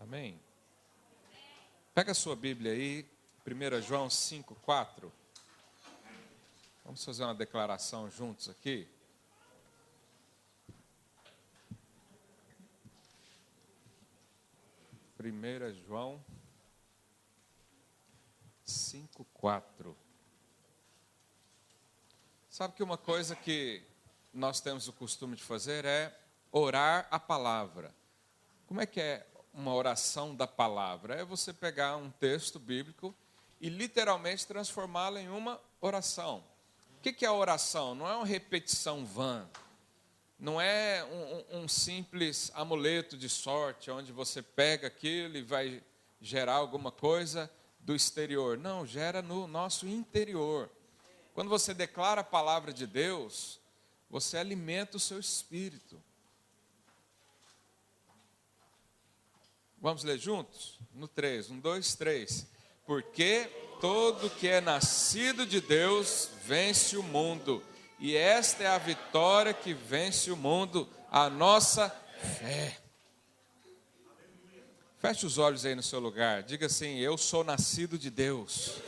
Amém? Pega a sua Bíblia aí, 1 João 5:4. Vamos fazer uma declaração juntos aqui. Primeira João 5:4. Sabe que uma coisa que nós temos o costume de fazer é orar a palavra. Como é que é uma oração da palavra? É você pegar um texto bíblico e literalmente transformá-lo em uma oração. O que é a oração? Não é uma repetição vã. Não é um simples amuleto de sorte, onde você pega aquilo e vai gerar alguma coisa do exterior. Não, gera no nosso interior. Quando você declara a palavra de Deus, você alimenta o seu espírito. Vamos ler juntos? No 3, 1, 2, 3. Porque todo que é nascido de Deus vence o mundo. E esta é a vitória que vence o mundo, a nossa fé. Feche os olhos aí no seu lugar. Diga assim: eu sou nascido de Deus.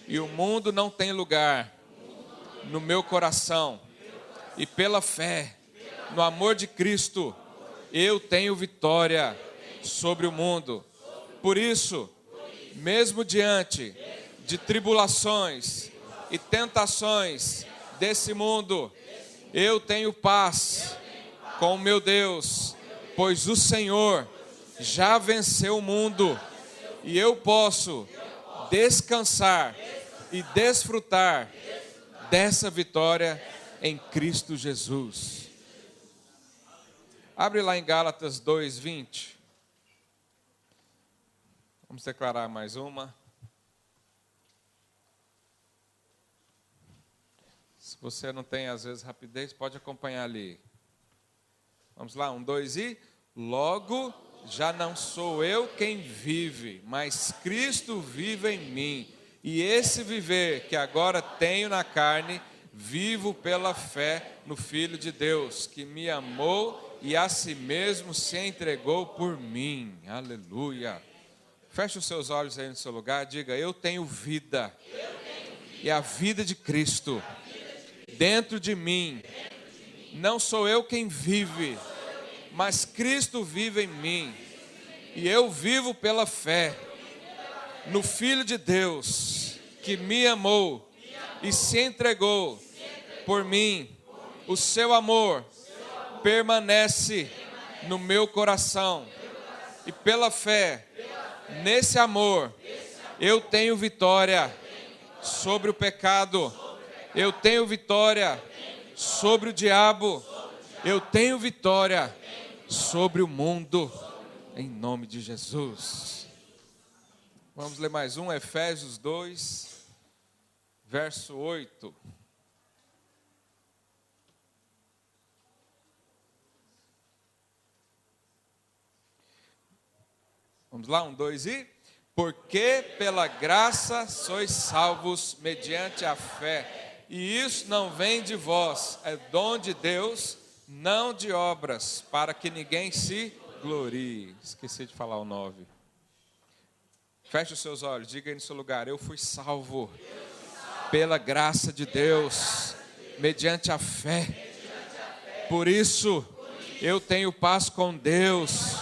E o mundo não tem lugar no meu coração. E pela fé, no amor de Cristo, eu tenho vitória sobre o mundo. Por isso, mesmo diante de tribulações e tentações desse mundo, eu tenho paz com o meu Deus, pois o Senhor já venceu o mundo e eu posso descansar e desfrutar dessa vitória em Cristo Jesus. Abre lá em Gálatas 2:20. Vamos declarar mais uma. Se você não tem, às vezes, rapidez, pode acompanhar ali. Vamos lá, 1, 2 e... Logo, já não sou eu quem vive, mas Cristo vive em mim. E esse viver que agora tenho na carne, vivo pela fé no Filho de Deus, que me amou e a si mesmo se entregou por mim. Aleluia. Feche os seus olhos aí no seu lugar, diga: eu tenho vida. E a vida de Cristo dentro de mim. Não sou eu quem vive, mas Cristo vive em mim. E eu vivo pela fé no Filho de Deus, que me amou e se entregou por mim. O seu amor permanece no meu coração. E pela fé nesse amor, eu tenho vitória sobre o pecado. Eu tenho vitória sobre o diabo. Eu tenho vitória sobre o mundo. Em nome de Jesus. Vamos ler mais um, Efésios 2, verso 8. Vamos lá, 1, 2 e... Porque pela graça sois salvos mediante a fé. E isso não vem de vós, é dom de Deus, não de obras, para que ninguém se glorie. Esqueci de falar o 9. Feche os seus olhos, diga aí no seu lugar: eu fui salvo pela graça de Deus, mediante a fé. Por isso, eu tenho paz com Deus,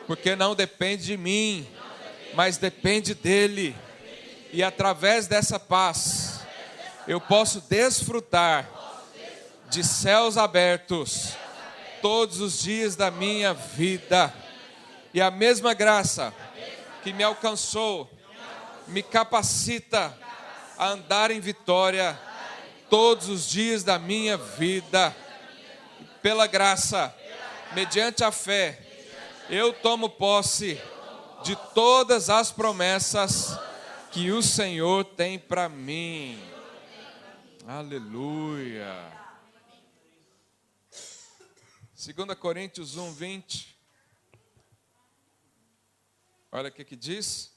porque não depende de mim, mas depende dEle. E através dessa paz, eu posso desfrutar de céus abertos todos os dias da minha vida. E a mesma graça que me alcançou me capacita a andar em vitória todos os dias da minha vida. Pela graça, mediante a fé, eu tomo posse de todas as promessas que o Senhor tem para mim. Aleluia. 2 Coríntios 1:20. Olha o que diz.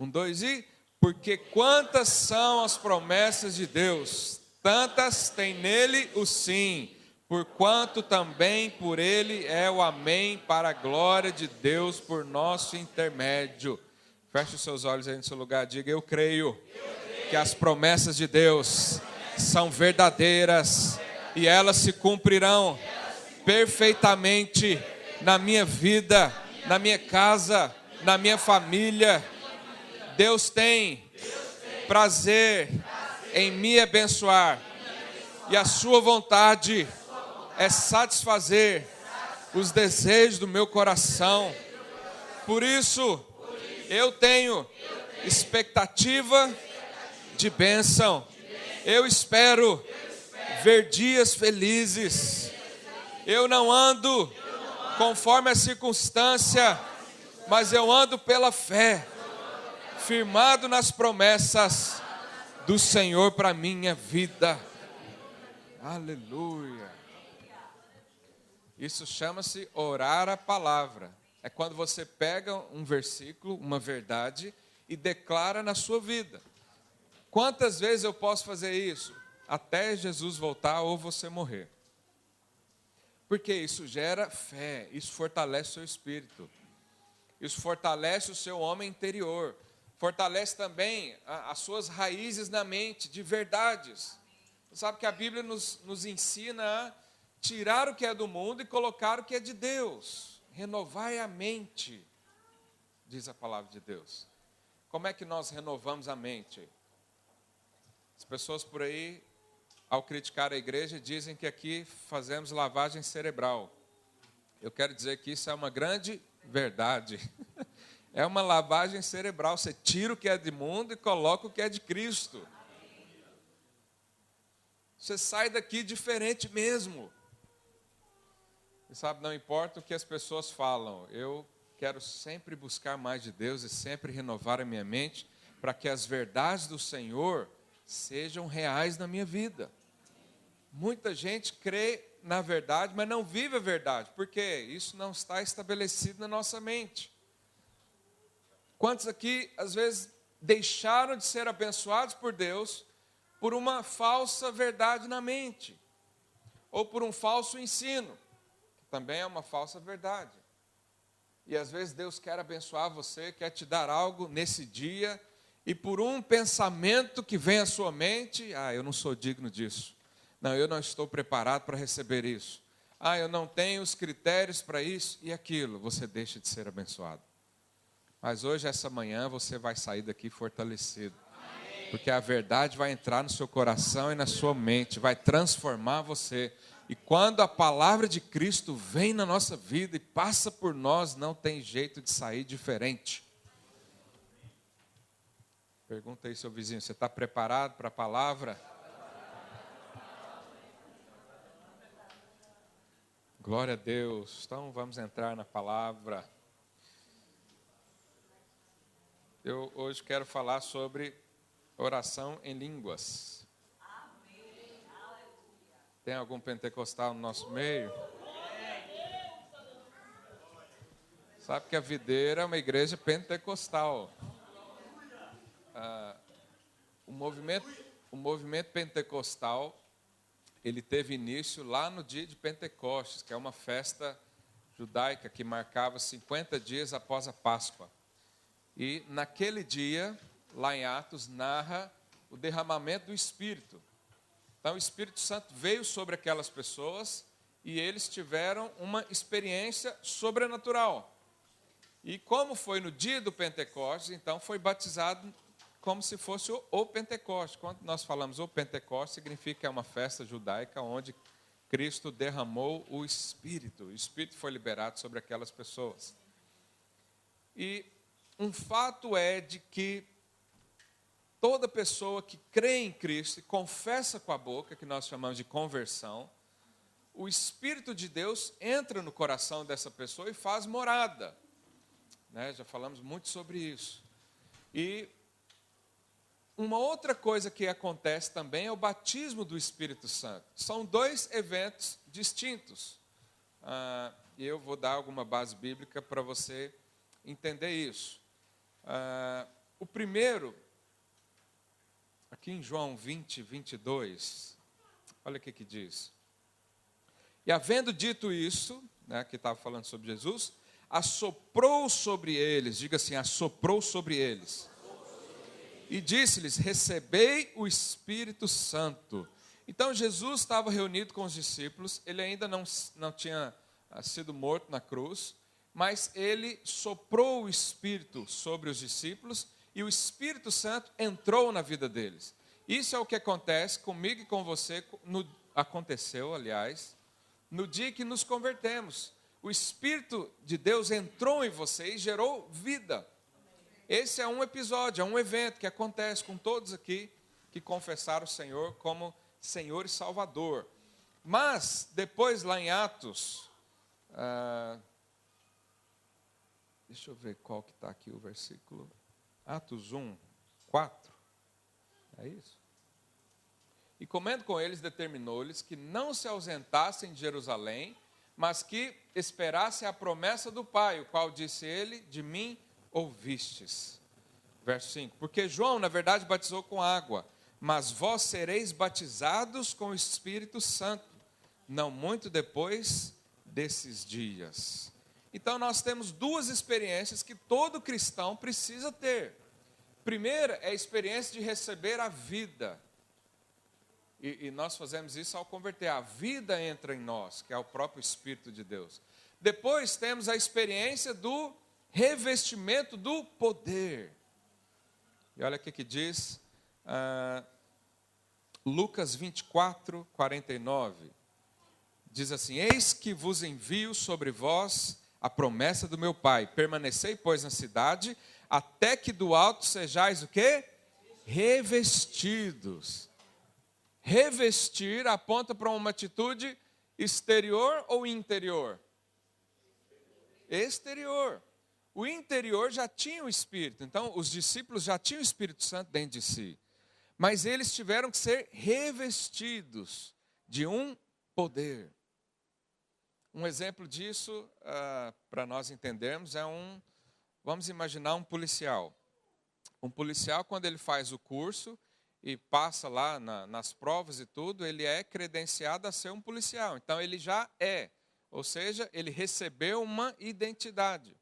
1, 2 e... Porque quantas são as promessas de Deus, tantas tem nele o sim, porquanto também por ele é o amém, para a glória de Deus por nosso intermédio. Feche os seus olhos aí no seu lugar, diga: eu creio que as promessas de Deus são verdadeiras e elas se cumprirão perfeitamente na minha vida, na minha casa, na minha família. Deus tem prazer em me abençoar e a sua vontade é satisfazer os desejos do meu coração. Por isso, eu tenho expectativa de bênção. Eu espero ver dias felizes. Eu não ando conforme a circunstância, mas eu ando pela fé, firmado nas promessas do Senhor para a minha vida. Aleluia. Isso chama-se orar a palavra. É quando você pega um versículo, uma verdade, e declara na sua vida. Quantas vezes eu posso fazer isso? Até Jesus voltar ou você morrer. Porque isso gera fé, isso fortalece o seu espírito. Isso fortalece o seu homem interior. Fortalece também as suas raízes na mente, de verdades. Você sabe que a Bíblia nos ensina a tirar o que é do mundo e colocar o que é de Deus. Renovai a mente, diz a palavra de Deus. Como é que nós renovamos a mente? As pessoas por aí, ao criticar a igreja, dizem que aqui fazemos lavagem cerebral. Eu quero dizer que isso é uma grande verdade. É uma lavagem cerebral. Você tira o que é de mundo e coloca o que é de Cristo. Você sai daqui diferente mesmo. E sabe, não importa o que as pessoas falam, eu quero sempre buscar mais de Deus e sempre renovar a minha mente para que as verdades do Senhor sejam reais na minha vida. Muita gente crê na verdade, mas não vive a verdade, porque isso não está estabelecido na nossa mente. Quantos aqui, às vezes, deixaram de ser abençoados por Deus por uma falsa verdade na mente, ou por um falso ensino, que também é uma falsa verdade. E às vezes Deus quer abençoar você, quer te dar algo nesse dia, e por um pensamento que vem à sua mente: eu não sou digno disso. Não, eu não estou preparado para receber isso. Eu não tenho os critérios para isso e aquilo. Você deixa de ser abençoado. Mas hoje, essa manhã, você vai sair daqui fortalecido. Porque a verdade vai entrar no seu coração e na sua mente, vai transformar você. E quando a palavra de Cristo vem na nossa vida e passa por nós, não tem jeito de sair diferente. Pergunta aí, seu vizinho, você está preparado para a palavra? Glória a Deus. Então vamos entrar na palavra. Eu hoje quero falar sobre oração em línguas. Tem algum pentecostal no nosso meio? Sabe que a Videira é uma igreja pentecostal. O movimento pentecostal, ele teve início lá no dia de Pentecostes, que é uma festa judaica que marcava 50 dias após a Páscoa. E naquele dia, lá em Atos, narra o derramamento do Espírito. Então o Espírito Santo veio sobre aquelas pessoas e eles tiveram uma experiência sobrenatural. E como foi no dia do Pentecostes, então foi batizado como se fosse o Pentecostes. Quando nós falamos o Pentecostes, significa que é uma festa judaica onde Cristo derramou o Espírito. O Espírito foi liberado sobre aquelas pessoas. E um fato é de que toda pessoa que crê em Cristo e confessa com a boca, que nós chamamos de conversão, o Espírito de Deus entra no coração dessa pessoa e faz morada. Já falamos muito sobre isso. E uma outra coisa que acontece também é o batismo do Espírito Santo. São dois eventos distintos. E eu vou dar alguma base bíblica para você entender isso. O primeiro, aqui em João 20, 22, olha o que diz. E havendo dito isso, né, que estava falando sobre Jesus, assoprou sobre eles, diga assim, assoprou sobre eles. E disse-lhes, recebei o Espírito Santo. Então Jesus estava reunido com os discípulos, ele ainda não tinha sido morto na cruz, mas ele soprou o Espírito sobre os discípulos e o Espírito Santo entrou na vida deles. Isso é o que acontece comigo e com você, aconteceu, aliás, no dia que nos convertemos. O Espírito de Deus entrou em você e gerou vida. Esse é um episódio, é um evento que acontece com todos aqui que confessaram o Senhor como Senhor e Salvador. Mas, depois lá em Atos, deixa eu ver qual que está aqui o versículo. Atos 1, 4. É isso? E comendo com eles, determinou-lhes que não se ausentassem de Jerusalém, mas que esperassem a promessa do Pai, o qual disse ele, de mim ouvistes. Verso 5. Porque João, na verdade, batizou com água, mas vós sereis batizados com o Espírito Santo, não muito depois desses dias. Então, nós temos duas experiências que todo cristão precisa ter. Primeira é a experiência de receber a vida. E nós fazemos isso ao converter. A vida entra em nós, que é o próprio Espírito de Deus. Depois temos a experiência do revestimento do poder. E olha o que diz Lucas 24, 49. Diz assim, eis que vos envio sobre vós a promessa do meu Pai. Permanecei, pois, na cidade, até que do alto sejais o quê? Revestidos. Revestir aponta para uma atitude exterior ou interior? Exterior. O interior já tinha o Espírito. Então, os discípulos já tinham o Espírito Santo dentro de si. Mas eles tiveram que ser revestidos de um poder. Um exemplo disso, para nós entendermos, vamos imaginar um policial. Um policial, quando ele faz o curso e passa lá nas provas e tudo, ele é credenciado a ser um policial. Então, ele já é, ou seja, ele recebeu uma identidade.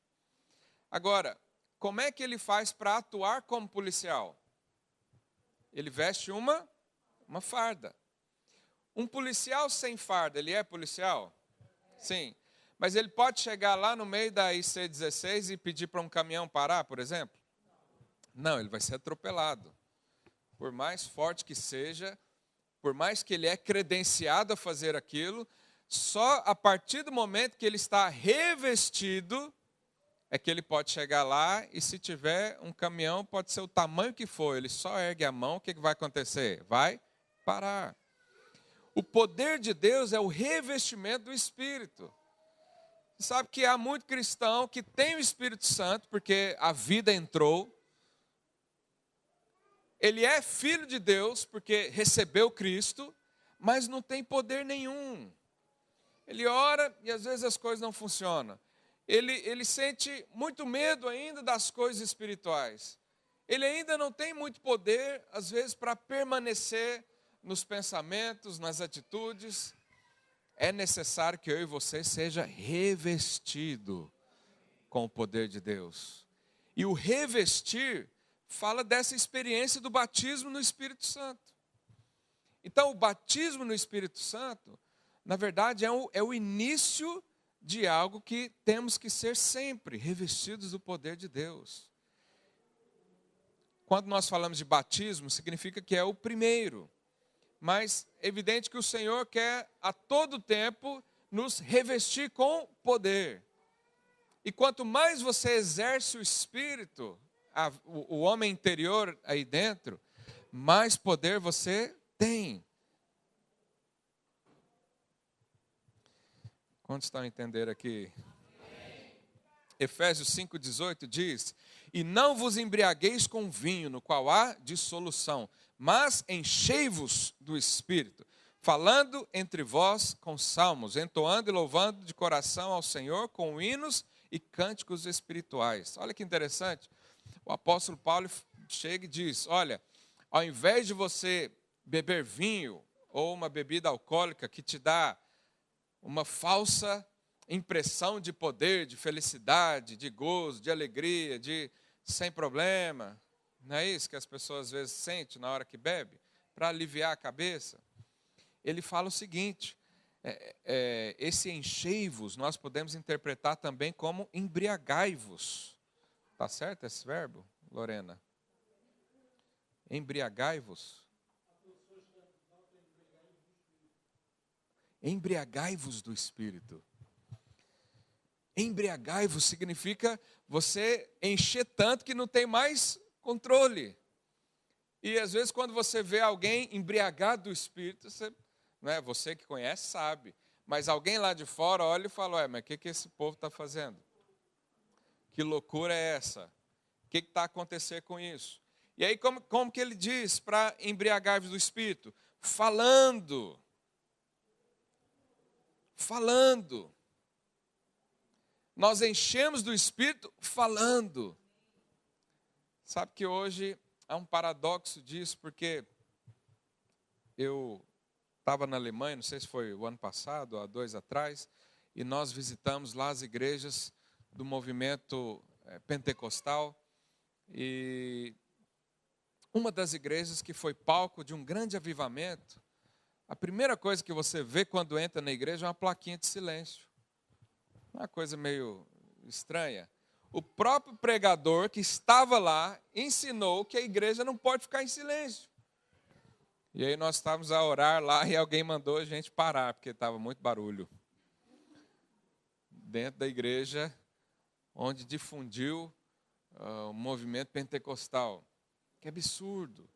Agora, como é que ele faz para atuar como policial? Ele veste uma farda. Um policial sem farda, ele é policial? Sim. Mas ele pode chegar lá no meio da IC-16 e pedir para um caminhão parar, por exemplo? Não, ele vai ser atropelado. Por mais forte que seja, por mais que ele é credenciado a fazer aquilo, só a partir do momento que ele está revestido, é que ele pode chegar lá e se tiver um caminhão, pode ser o tamanho que for, ele só ergue a mão, o que vai acontecer? Vai parar. O poder de Deus é o revestimento do Espírito. Você sabe que há muito cristão que tem o Espírito Santo, porque a vida entrou. Ele é filho de Deus, porque recebeu Cristo, mas não tem poder nenhum. Ele ora e às vezes as coisas não funcionam. Ele sente muito medo ainda das coisas espirituais. Ele ainda não tem muito poder, às vezes, para permanecer nos pensamentos, nas atitudes. É necessário que eu e você seja revestido com o poder de Deus. E o revestir fala dessa experiência do batismo no Espírito Santo. Então, o batismo no Espírito Santo, na verdade, é o início de algo que temos que ser sempre revestidos do poder de Deus. Quando nós falamos de batismo, significa que é o primeiro. Mas é evidente que o Senhor quer a todo tempo nos revestir com poder. E quanto mais você exerce o Espírito, o homem interior aí dentro, mais poder você tem. Quantos estão a entender aqui? Efésios 5,18 diz, e não vos embriagueis com vinho, no qual há dissolução, mas enchei-vos do Espírito, falando entre vós com salmos, entoando e louvando de coração ao Senhor com hinos e cânticos espirituais. Olha que interessante, o apóstolo Paulo chega e diz, olha, ao invés de você beber vinho ou uma bebida alcoólica que te dá uma falsa impressão de poder, de felicidade, de gozo, de alegria, de sem problema. Não é isso que as pessoas às vezes sentem na hora que bebe? Para aliviar a cabeça. Ele fala o seguinte, esse enchei-vos nós podemos interpretar também como embriagai-vos. Está certo esse verbo, Lorena? Embriagai-vos. Embriagai-vos do Espírito. Embriagai-vos significa você encher tanto que não tem mais controle. E às vezes quando você vê alguém embriagado do Espírito, você que conhece sabe. Mas alguém lá de fora olha e fala, mas o que esse povo está fazendo? Que loucura é essa? O que está acontecendo com isso? E aí como que ele diz para embriagar-vos do Espírito? Falando. Nós enchemos do Espírito falando. Sabe que hoje há um paradoxo disso, porque eu estava na Alemanha, não sei se foi o ano passado, há 2 atrás, e nós visitamos lá as igrejas do movimento pentecostal, e uma das igrejas que foi palco de um grande avivamento, a primeira coisa que você vê quando entra na igreja é uma plaquinha de silêncio. Uma coisa meio estranha. O próprio pregador que estava lá ensinou que a igreja não pode ficar em silêncio. E aí nós estávamos a orar lá e alguém mandou a gente parar, porque estava muito barulho. Dentro da igreja, onde difundiu o movimento pentecostal. Que absurdo.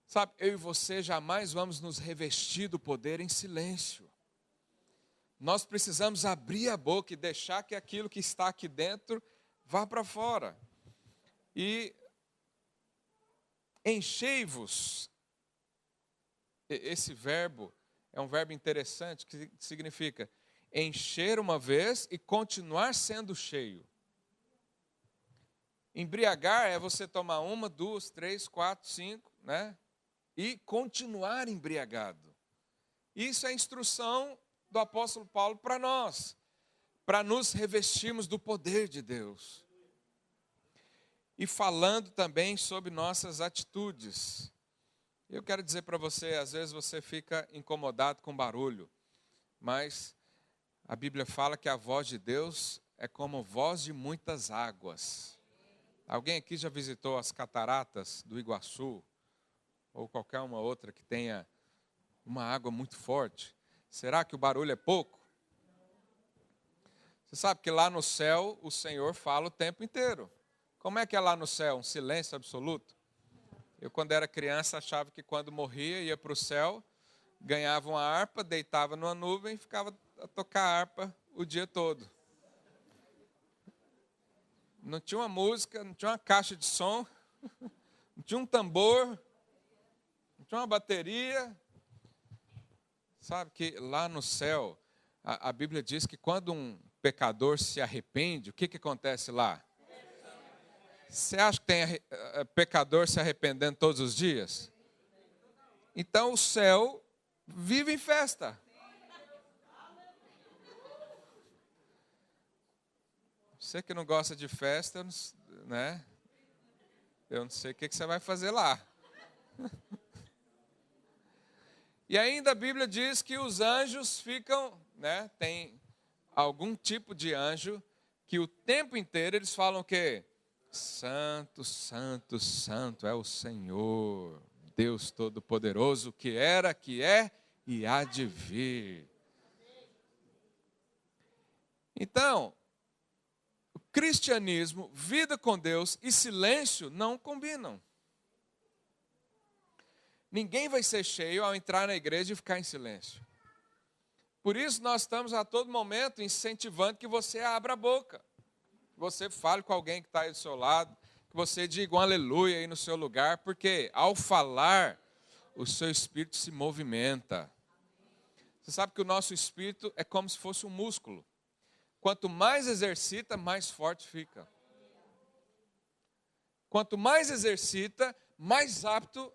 Sabe, eu e você jamais vamos nos revestir do poder em silêncio. Nós precisamos abrir a boca e deixar que aquilo que está aqui dentro vá para fora. E enchei-vos. Esse verbo é um verbo interessante que significa encher uma vez e continuar sendo cheio. Embriagar é você tomar 1, 2, 3, 4, 5, né? E continuar embriagado. Isso é a instrução do apóstolo Paulo para nós, para nos revestirmos do poder de Deus. E falando também sobre nossas atitudes. Eu quero dizer para você, às vezes você fica incomodado com barulho, mas a Bíblia fala que a voz de Deus é como voz de muitas águas. Alguém aqui já visitou as cataratas do Iguaçu? Ou qualquer uma outra que tenha uma água muito forte? Será que o barulho é pouco? Você sabe que lá no céu o Senhor fala o tempo inteiro. Como é que é lá no céu? Um silêncio absoluto? Eu, quando era criança, achava que quando morria, ia para o céu, ganhava uma harpa, deitava numa nuvem e ficava a tocar harpa o dia todo. Não tinha uma música, não tinha uma caixa de som, não tinha um tambor, não tinha uma bateria. Sabe que lá no céu, a Bíblia diz que quando um pecador se arrepende, o que acontece lá? Você acha que tem pecador se arrependendo todos os dias? Então o céu vive em festa. Você que não gosta de festa, né? Eu não sei o que você vai fazer lá. E ainda a Bíblia diz que os anjos ficam, né? Tem algum tipo de anjo que o tempo inteiro eles falam o quê? Santo, santo, santo é o Senhor, Deus Todo-Poderoso, que era, que é e há de vir. Então, o cristianismo, vida com Deus e silêncio não combinam. Ninguém vai ser cheio ao entrar na igreja e ficar em silêncio. Por isso nós estamos a todo momento incentivando que você abra a boca. Que você fale com alguém que está aí do seu lado. Que você diga um aleluia aí no seu lugar. Porque ao falar, o seu espírito se movimenta. Você sabe que o nosso espírito é como se fosse um músculo. Quanto mais exercita, mais forte fica. Quanto mais exercita, mais apto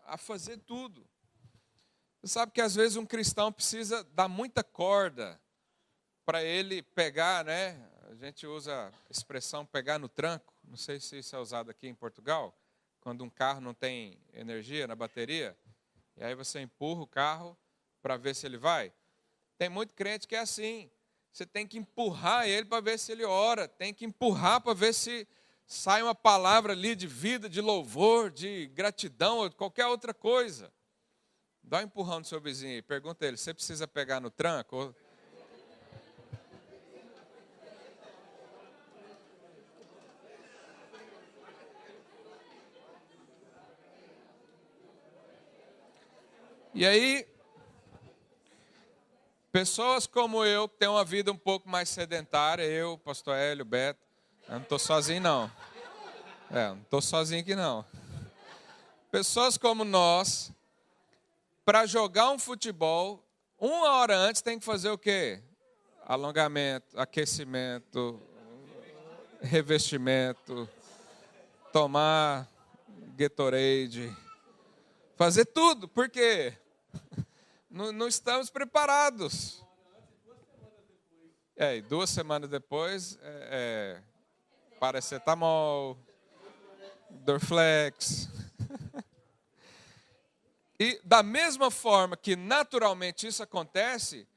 a fazer tudo. Você sabe que às vezes um cristão precisa dar muita corda para ele pegar, né? A gente usa a expressão pegar no tranco. Não sei se isso é usado aqui em Portugal. Quando um carro não tem energia na bateria, e aí você empurra o carro para ver se ele vai. Tem muito crente que é assim. Você tem que empurrar ele para ver se ele ora. Tem que empurrar para ver se sai uma palavra ali de vida, de louvor, de gratidão, ou qualquer outra coisa. Dá um empurrão no seu vizinho e pergunta a ele, você precisa pegar no tranco? E aí, pessoas como eu, que têm uma vida um pouco mais sedentária, eu, pastor Hélio, Beto, eu não estou sozinho não. Não estou sozinho aqui não. Pessoas como nós, para jogar um futebol, 1 hora antes tem que fazer o quê? Alongamento, aquecimento, revestimento, tomar Gatorade, fazer tudo. Por quê? Não estamos preparados. E 2 semanas depois, paracetamol, Dorflex. E da mesma forma que naturalmente isso acontece,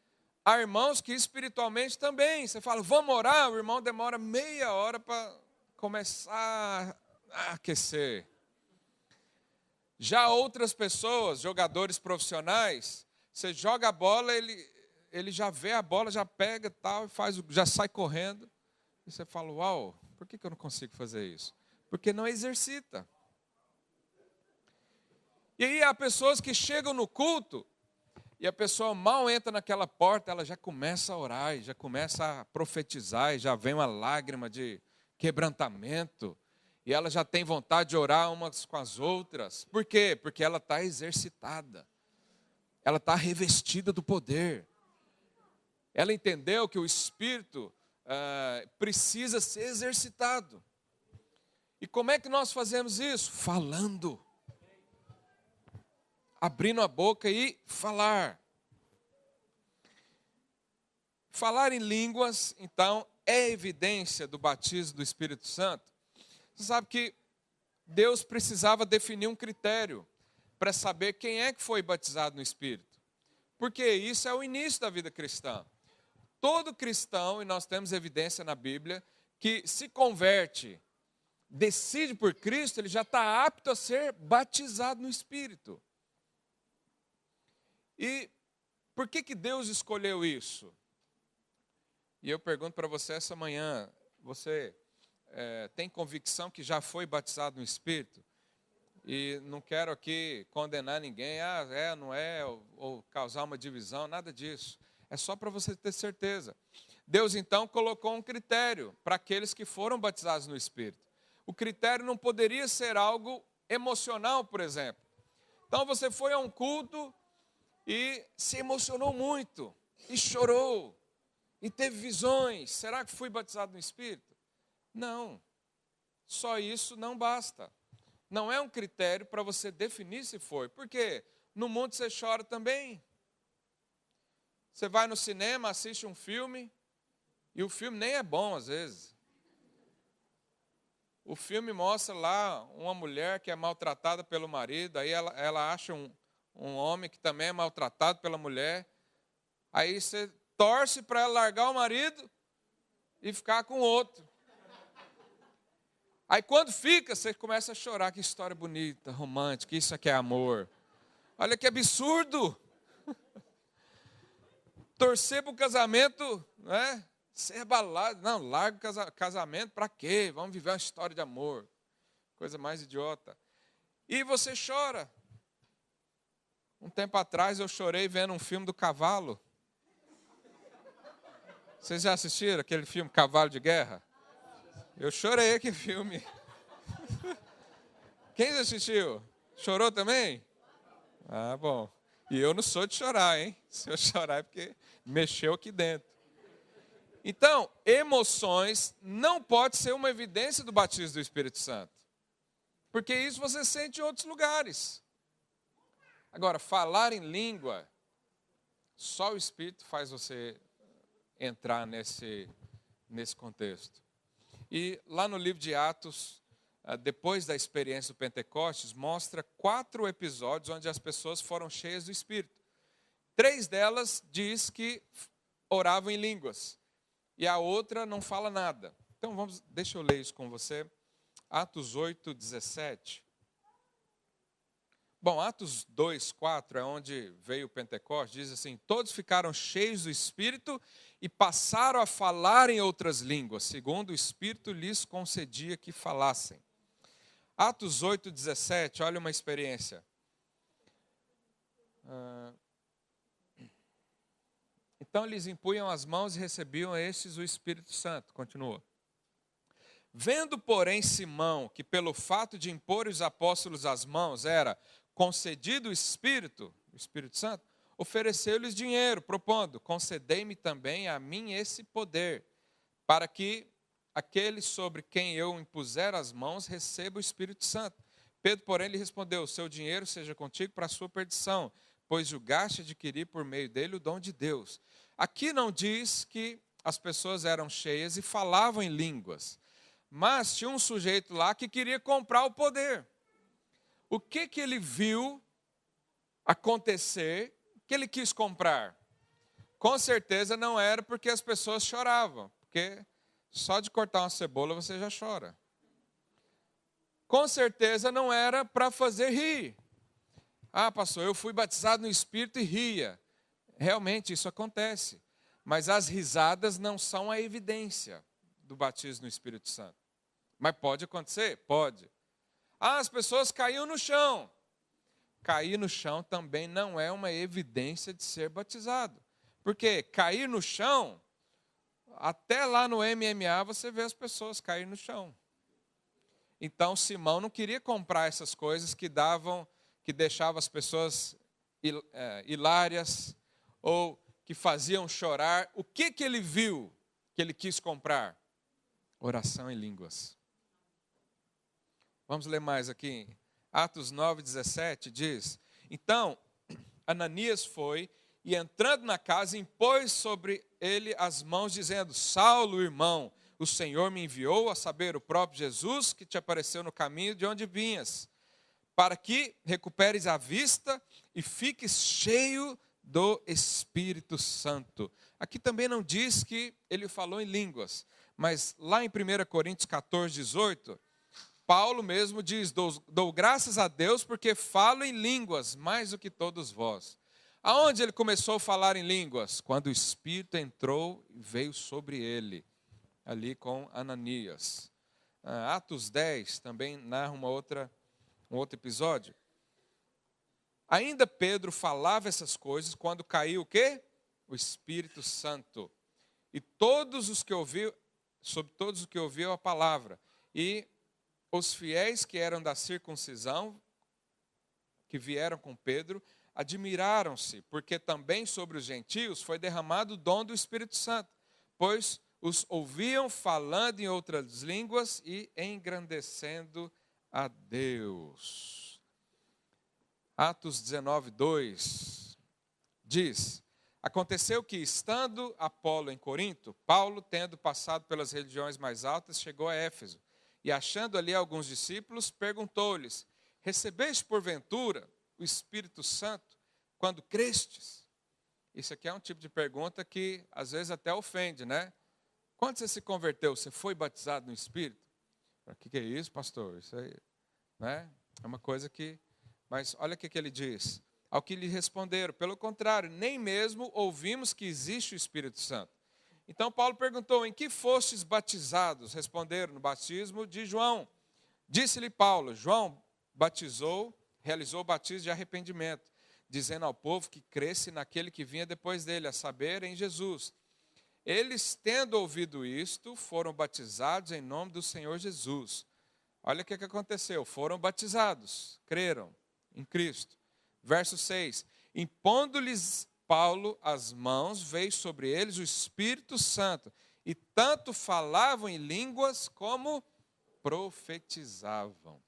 há irmãos que espiritualmente também. Você fala, vamos orar, o irmão demora meia hora para começar a aquecer. Já outras pessoas, jogadores profissionais, você joga a bola, ele já vê a bola, já pega tal, e já sai correndo. E você fala, uau, por que eu não consigo fazer isso? Porque não exercita. E aí há pessoas que chegam no culto, e a pessoa mal entra naquela porta, ela já começa a orar, e já começa a profetizar, e já vem uma lágrima de quebrantamento, e ela já tem vontade de orar umas com as outras. Por quê? Porque ela está exercitada, ela está revestida do poder. Ela entendeu que o Espírito precisa ser exercitado. E como é que nós fazemos isso? Falando. Abrindo a boca e falar. Falar em línguas, então, é evidência do batismo do Espírito Santo. Você sabe que Deus precisava definir um critério para saber quem é que foi batizado no Espírito. Porque isso é o início da vida cristã. Todo cristão, e nós temos evidência na Bíblia, que se converte, decide por Cristo, ele já está apto a ser batizado no Espírito. E por que Deus escolheu isso? E eu pergunto para você essa manhã, você tem convicção que já foi batizado no Espírito? E não quero aqui condenar ninguém, não é, ou causar uma divisão, nada disso. É só para você ter certeza. Deus então colocou um critério para aqueles que foram batizados no Espírito. O critério não poderia ser algo emocional, por exemplo. Então você foi a um culto e se emocionou muito, e chorou, e teve visões. Será que fui batizado no Espírito? Não, só isso não basta. Não é um critério para você definir se foi. Por quê? No mundo você chora também. Você vai no cinema, assiste um filme, e o filme nem é bom às vezes. O filme mostra lá uma mulher que é maltratada pelo marido, aí ela acha um homem que também é maltratado pela mulher, aí você torce para ela largar o marido e ficar com o outro. Aí quando fica, você começa a chorar, que história bonita, romântica, isso aqui é amor. Olha que absurdo. Torcer para o casamento, né? Ser abalado. Não, larga o casamento para quê? Vamos viver uma história de amor. Coisa mais idiota. E você chora. Um tempo atrás eu chorei vendo um filme do cavalo. Vocês já assistiram aquele filme Cavalo de Guerra? Eu chorei aquele filme. Quem já assistiu? Chorou também? Ah, bom. E eu não sou de chorar, hein? Se eu chorar é porque mexeu aqui dentro. Então, emoções não pode ser uma evidência do batismo do Espírito Santo. Porque isso você sente em outros lugares. Agora, falar em língua, só o Espírito faz você entrar nesse contexto. E lá no livro de Atos, depois da experiência do Pentecostes, mostra 4 episódios onde as pessoas foram cheias do Espírito. 3 delas diz que oravam em línguas, e a outra não fala nada. Então deixa eu ler isso com você. Atos 8, 17. Bom, Atos 2, 4 é onde veio o Pentecostes, diz assim: todos ficaram cheios do Espírito e passaram a falar em outras línguas, segundo o Espírito lhes concedia que falassem. Atos 8, 17, olha uma experiência. Então lhes impunham as mãos e recebiam estes o Espírito Santo. Continua. Vendo, porém, Simão, que pelo fato de impor os apóstolos as mãos era concedido o Espírito Santo, ofereceu-lhes dinheiro, propondo: concedei-me também a mim esse poder, para que aquele sobre quem eu impuser as mãos receba o Espírito Santo. Pedro, porém, lhe respondeu: o seu dinheiro seja contigo para a sua perdição, pois julgaste adquirir por meio dele o dom de Deus. Aqui não diz que as pessoas eram cheias e falavam em línguas, mas tinha um sujeito lá que queria comprar o poder. O que ele viu acontecer que ele quis comprar? Com certeza não era porque as pessoas choravam, porque só de cortar uma cebola você já chora. Com certeza não era para fazer rir. Ah, pastor, eu fui batizado no Espírito e ria. Realmente isso acontece, mas as risadas não são a evidência do batismo no Espírito Santo. Mas pode acontecer? Pode. Ah, as pessoas caíam no chão. Cair no chão também não é uma evidência de ser batizado. Porque cair no chão, até lá no MMA você vê as pessoas cair no chão. Então Simão não queria comprar essas coisas que deixavam as pessoas hilárias ou que faziam chorar. O que ele viu que ele quis comprar? Oração em línguas. Vamos ler mais aqui. Atos 9, 17 diz: então Ananias foi e, entrando na casa, impôs sobre ele as mãos, dizendo: Saulo, irmão, o Senhor me enviou, a saber, o próprio Jesus, que te apareceu no caminho de onde vinhas, para que recuperes a vista e fiques cheio do Espírito Santo. Aqui também não diz que ele falou em línguas, mas lá em 1 Coríntios 14, 18, Paulo mesmo diz: dou graças a Deus porque falo em línguas mais do que todos vós. Aonde ele começou a falar em línguas? Quando o Espírito entrou e veio sobre ele, ali com Ananias. Atos 10 também narra um outro episódio. Ainda Pedro falava essas coisas quando caiu o quê? O Espírito Santo. E sobre todos os que ouviu a palavra. E os fiéis que eram da circuncisão, que vieram com Pedro, admiraram-se, porque também sobre os gentios foi derramado o dom do Espírito Santo, pois os ouviam falando em outras línguas e engrandecendo a Deus. Atos 19, 2 diz: aconteceu que, estando Apolo em Corinto, Paulo, tendo passado pelas regiões mais altas, chegou a Éfeso. E achando ali alguns discípulos, perguntou-lhes: recebeste porventura o Espírito Santo quando crestes? Isso aqui é um tipo de pergunta que às vezes até ofende, né? Quando você se converteu, você foi batizado no Espírito? O que é isso, pastor? Isso aí, né? É uma coisa que... Mas olha o que ele diz. Ao que lhe responderam: pelo contrário, nem mesmo ouvimos que existe o Espírito Santo. Então Paulo perguntou: em que fostes batizados? Responderam: no batismo de João. Disse-lhe Paulo: João realizou o batismo de arrependimento, dizendo ao povo que cresce naquele que vinha depois dele, a saber, em Jesus. Eles, tendo ouvido isto, foram batizados em nome do Senhor Jesus. Olha o que aconteceu: foram batizados, creram em Cristo. Verso 6: impondo-lhes Paulo as mãos, veio sobre eles o Espírito Santo, e tanto falavam em línguas como profetizavam.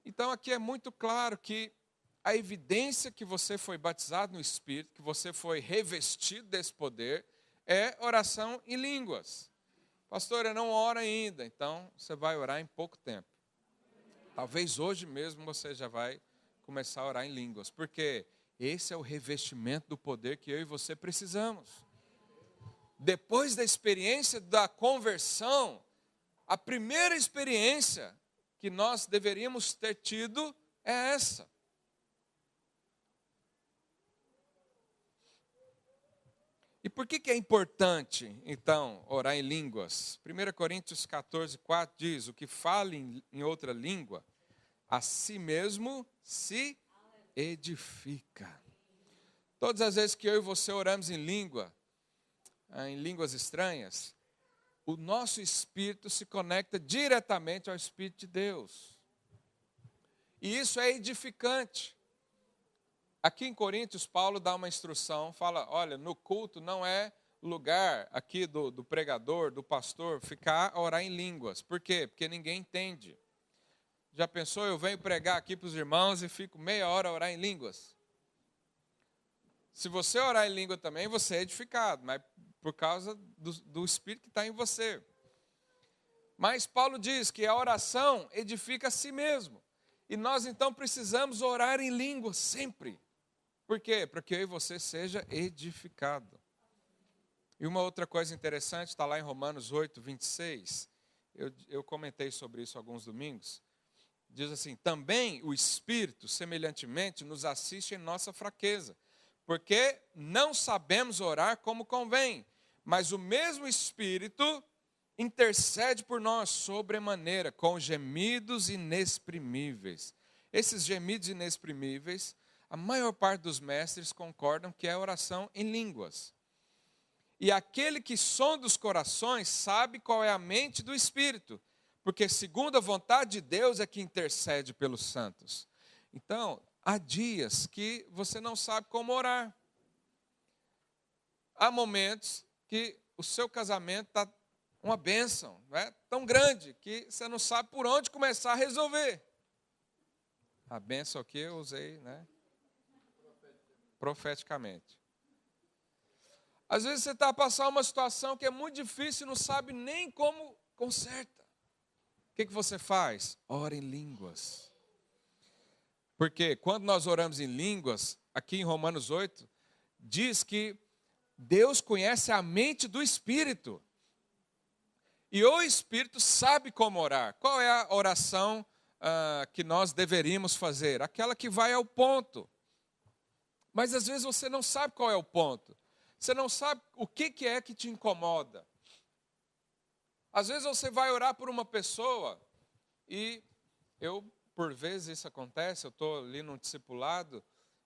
Então aqui é muito claro que a evidência que você foi batizado no Espírito, que você foi revestido desse poder, é oração em línguas. Pastor, eu não oro ainda, então você vai orar em pouco tempo. Talvez hoje mesmo você já vai começar a orar em línguas, porque esse é o revestimento do poder que eu e você precisamos. Depois da experiência da conversão, a primeira experiência que nós deveríamos ter tido é essa. E por que é importante, então, orar em línguas? 1 Coríntios 14, 4 diz, o que fala em outra língua, a si mesmo se edifica. Todas as vezes que eu e você oramos em línguas estranhas, o nosso espírito se conecta diretamente ao Espírito de Deus. E isso é edificante. Aqui em Coríntios, Paulo dá uma instrução, fala, olha, no culto não é lugar aqui do pregador, do pastor, ficar a orar em línguas. Por quê? Porque ninguém entende. Já pensou, eu venho pregar aqui para os irmãos e fico meia hora a orar em línguas? Se você orar em língua também, você é edificado, mas por causa do Espírito que está em você. Mas Paulo diz que a oração edifica a si mesmo. E nós então precisamos orar em língua sempre. Por quê? Para que eu e você seja edificado. E uma outra coisa interessante, está lá em Romanos 8, 26. Eu comentei sobre isso alguns domingos. Diz assim, também o Espírito, semelhantemente, nos assiste em nossa fraqueza. Porque não sabemos orar como convém. Mas o mesmo Espírito intercede por nós sobremaneira, com gemidos inexprimíveis. Esses gemidos inexprimíveis, a maior parte dos mestres concordam que é oração em línguas. E aquele que sonda os corações sabe qual é a mente do Espírito, porque segundo a vontade de Deus é que intercede pelos santos. Então, há dias que você não sabe como orar. Há momentos que o seu casamento está uma bênção, não é? Tão grande que você não sabe por onde começar a resolver. A bênção aqui eu usei, né? Profeticamente. Às vezes você está a passar uma situação que é muito difícil e não sabe nem como conserta. O que você faz? Ora em línguas. Porque quando nós oramos em línguas, aqui em Romanos 8, diz que Deus conhece a mente do Espírito. E o Espírito sabe como orar. Qual é a oração que nós deveríamos fazer? Aquela que vai ao ponto. Mas às vezes você não sabe qual é o ponto. Você não sabe o que é que te incomoda. Às vezes você vai orar por uma pessoa e por vezes isso acontece, eu estou ali num discipulado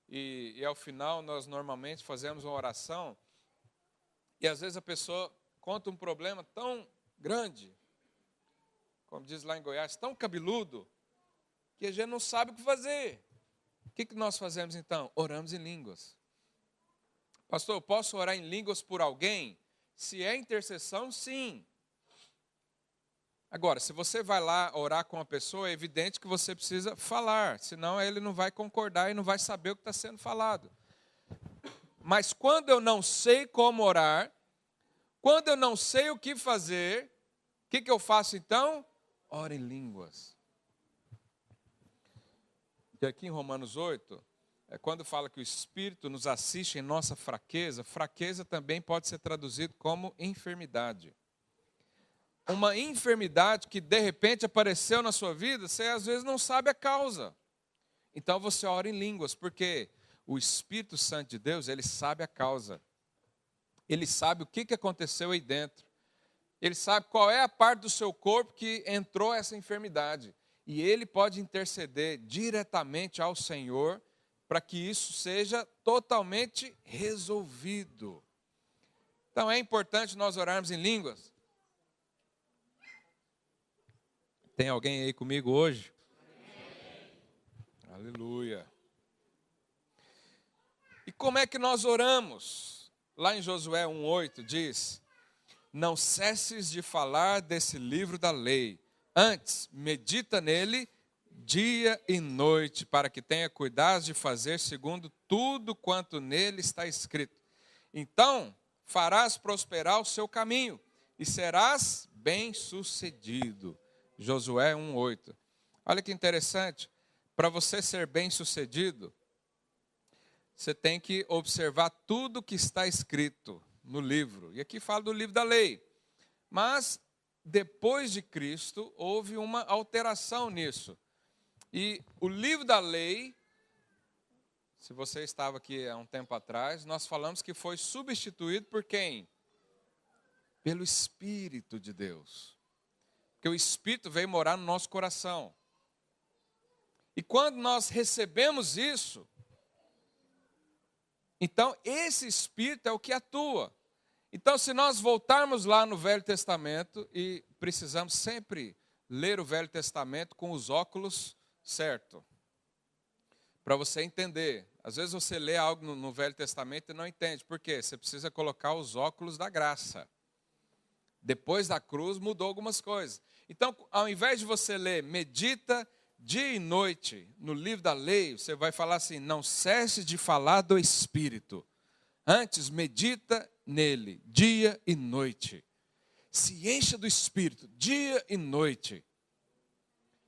e ao final nós normalmente fazemos uma oração e às vezes a pessoa conta um problema tão grande, como diz lá em Goiás, tão cabeludo, que a gente não sabe o que fazer. O que nós fazemos então? Oramos em línguas. Pastor, posso orar em línguas por alguém? Se é intercessão, sim. Agora, se você vai lá orar com uma pessoa, é evidente que você precisa falar, senão ele não vai concordar e não vai saber o que está sendo falado. Mas quando eu não sei como orar, quando eu não sei o que fazer, o que eu faço então? Oro em línguas. E aqui em Romanos 8, quando fala que o Espírito nos assiste em nossa fraqueza, fraqueza também pode ser traduzido como enfermidade. Uma enfermidade que de repente apareceu na sua vida, você às vezes não sabe a causa. Então você ora em línguas, porque o Espírito Santo de Deus, ele sabe a causa. Ele sabe o que aconteceu aí dentro. Ele sabe qual é a parte do seu corpo que entrou essa enfermidade. E ele pode interceder diretamente ao Senhor para que isso seja totalmente resolvido. Então é importante nós orarmos em línguas. Tem alguém aí comigo hoje? Amém. Aleluia. E como é que nós oramos? Lá em Josué 1,8 diz: não cesses de falar desse livro da lei, antes medita nele dia e noite, para que tenha cuidado de fazer segundo tudo quanto nele está escrito. Então farás prosperar o seu caminho e serás bem-sucedido. Josué 1:8. Olha que interessante, para você ser bem-sucedido, você tem que observar tudo que está escrito no livro. E aqui fala do livro da lei. Mas, depois de Cristo, houve uma alteração nisso. E o livro da lei, se você estava aqui há um tempo atrás, nós falamos que foi substituído por quem? Pelo Espírito de Deus. Porque o Espírito veio morar no nosso coração. E quando nós recebemos isso, então esse Espírito é o que atua. Então, se nós voltarmos lá no Velho Testamento, e precisamos sempre ler o Velho Testamento com os óculos certos, para você entender. Às vezes você lê algo no Velho Testamento e não entende. Por quê? Você precisa colocar os óculos da graça. Depois da cruz mudou algumas coisas. Então, ao invés de você ler, medita dia e noite no livro da lei, você vai falar assim, não cesse de falar do Espírito. Antes, medita nele, dia e noite. Se encha do Espírito, dia e noite.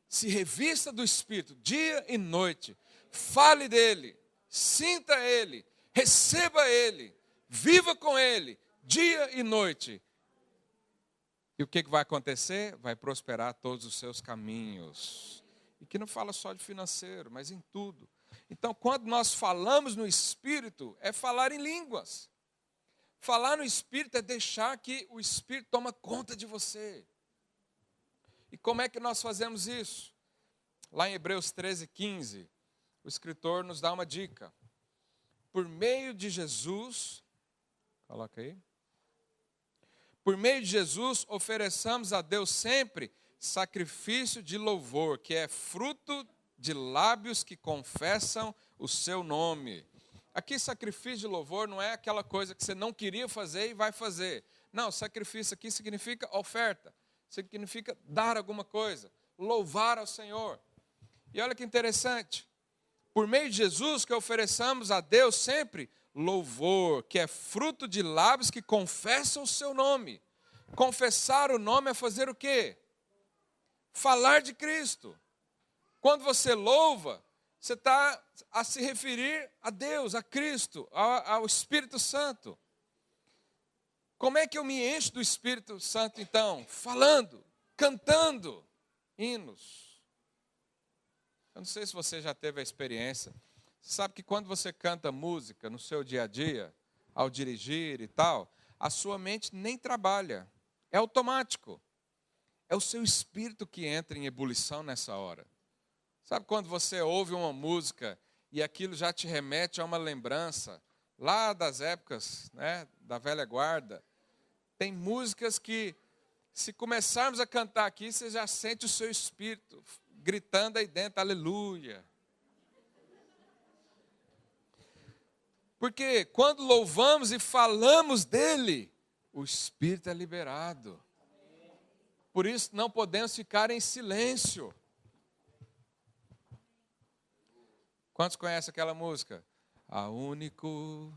Se revista do Espírito, dia e noite. Fale dele, sinta ele, receba ele, viva com ele, dia e noite. E o que vai acontecer? Vai prosperar todos os seus caminhos. E que não fala só de financeiro, mas em tudo. Então, quando nós falamos no Espírito, é falar em línguas. Falar no Espírito é deixar que o Espírito toma conta de você. E como é que nós fazemos isso? Lá em Hebreus 13:15, o escritor nos dá uma dica. Por meio de Jesus, coloca aí. Por meio de Jesus, ofereçamos a Deus sempre sacrifício de louvor, que é fruto de lábios que confessam o seu nome. Aqui, sacrifício de louvor não é aquela coisa que você não queria fazer e vai fazer. Não, sacrifício aqui significa oferta, significa dar alguma coisa, louvar ao Senhor. E olha que interessante, por meio de Jesus que ofereçamos a Deus sempre louvor, que é fruto de lábios que confessam o seu nome. Confessar o nome é fazer o quê? Falar de Cristo. Quando você louva, você está a se referir a Deus, a Cristo, ao Espírito Santo. Como é que eu me encho do Espírito Santo, então? Falando, cantando hinos. Eu não sei se você já teve a experiência. Você sabe que quando você canta música no seu dia a dia, ao dirigir e tal, a sua mente nem trabalha. É automático. É o seu espírito que entra em ebulição nessa hora. Sabe quando você ouve uma música e aquilo já te remete a uma lembrança lá das épocas, né, da velha guarda? Tem músicas que, se começarmos a cantar aqui, você já sente o seu espírito gritando aí dentro, aleluia. Porque quando louvamos e falamos dele, o espírito é liberado. Por isso não podemos ficar em silêncio. Quantos conhecem aquela música? A único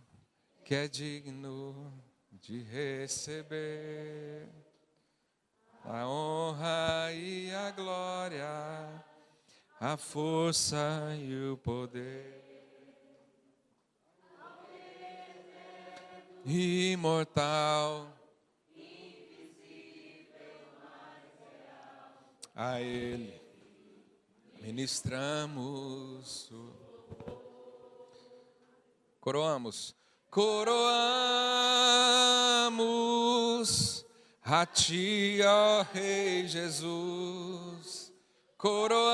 que é digno de receber a honra e a glória, a força e o poder. Imortal, a Ele ministramos. Coroamos. Coroamos a Ti, ó Rei Jesus. Coroamos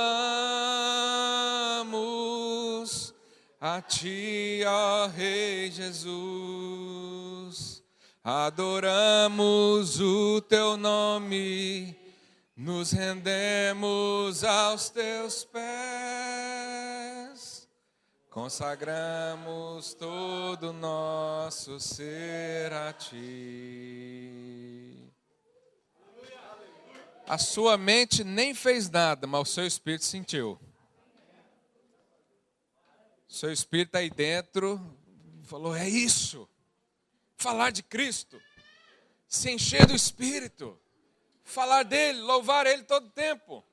a Ti, ó Rei Jesus. Adoramos o Teu nome. Nos rendemos aos Teus pés, consagramos todo o nosso ser a Ti. A sua mente nem fez nada, mas o seu espírito sentiu. seu espírito aí dentro falou, é isso. Falar de Cristo. Se encher do Espírito. Falar dele, louvar ele todo o tempo.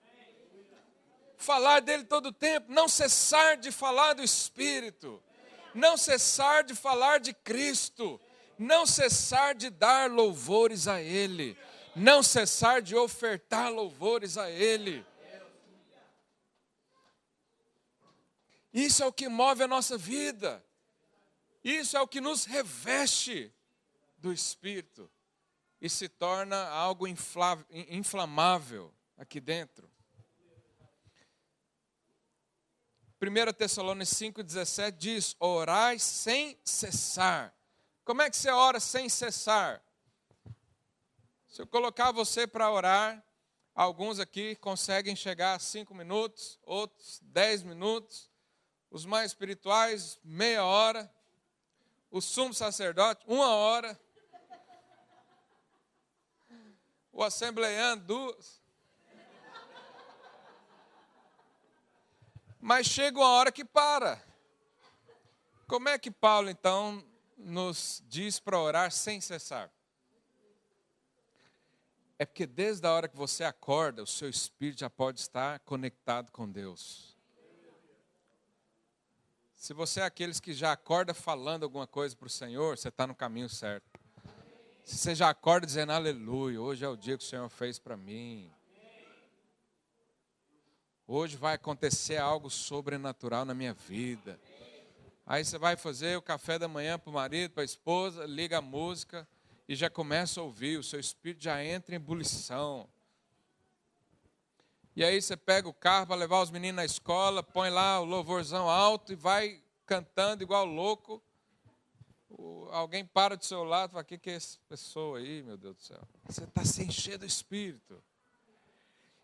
Falar dele todo o tempo. Não cessar de falar do Espírito. Não cessar de falar de Cristo. Não cessar de dar louvores a ele. Não cessar de ofertar louvores a ele. Isso é o que move a nossa vida. Isso é o que nos reveste do Espírito. E se torna algo inflamável aqui dentro. 1 Tessalonicenses 5,17 diz, orai sem cessar. Como é que você ora sem cessar? Se eu colocar você para orar, alguns aqui conseguem chegar a 5 minutos, outros 10 minutos, os mais espirituais, meia hora, o sumo sacerdote, 1 hora, o assembleiano, 2. Mas chega uma hora que para. Como é que Paulo, então, nos diz para orar sem cessar? É porque desde a hora que você acorda, o seu espírito já pode estar conectado com Deus. Se você é aqueles que já acorda falando alguma coisa para o Senhor, você está no caminho certo. Se você já acorda dizendo, aleluia, hoje é o dia que o Senhor fez para mim. Hoje vai acontecer algo sobrenatural na minha vida. Aí você vai fazer o café da manhã para o marido, para a esposa, liga a música e já começa a ouvir, o seu espírito já entra em ebulição. E aí você pega o carro para levar os meninos na escola, põe lá o louvorzão alto e vai cantando igual louco. Alguém para do seu lado e fala, o que é essa pessoa aí, meu Deus do céu? Você está se enchendo do Espírito.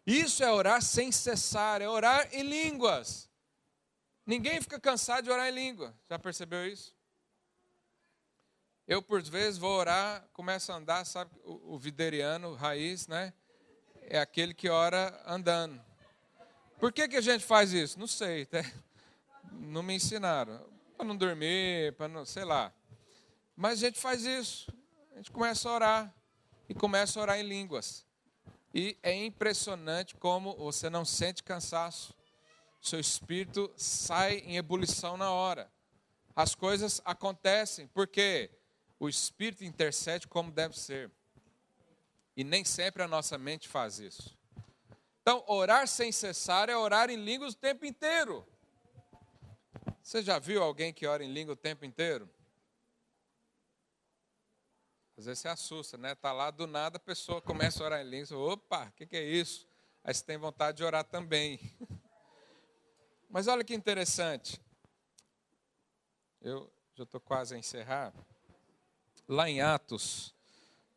Isso é orar sem cessar, é orar em línguas. Ninguém fica cansado de orar em língua. Já percebeu isso? Eu, por vezes, vou orar, começo a andar, sabe, o videriano, raiz, né? É aquele que ora andando. Por que a gente faz isso? Não sei, não me ensinaram. Para não dormir, para não, sei lá. Mas a gente faz isso. A gente começa a orar. E começa a orar em línguas. E é impressionante como você não sente cansaço. Seu espírito sai em ebulição na hora. As coisas acontecem, porque o espírito intercede como deve ser. E nem sempre a nossa mente faz isso. Então, orar sem cessar é orar em línguas o tempo inteiro. Você já viu alguém que ora em língua o tempo inteiro? Às vezes você assusta, né? Está lá, do nada a pessoa começa a orar em línguas. Opa, o que é isso? Aí você tem vontade de orar também. Mas olha que interessante. Eu já estou quase a encerrar. Lá em Atos,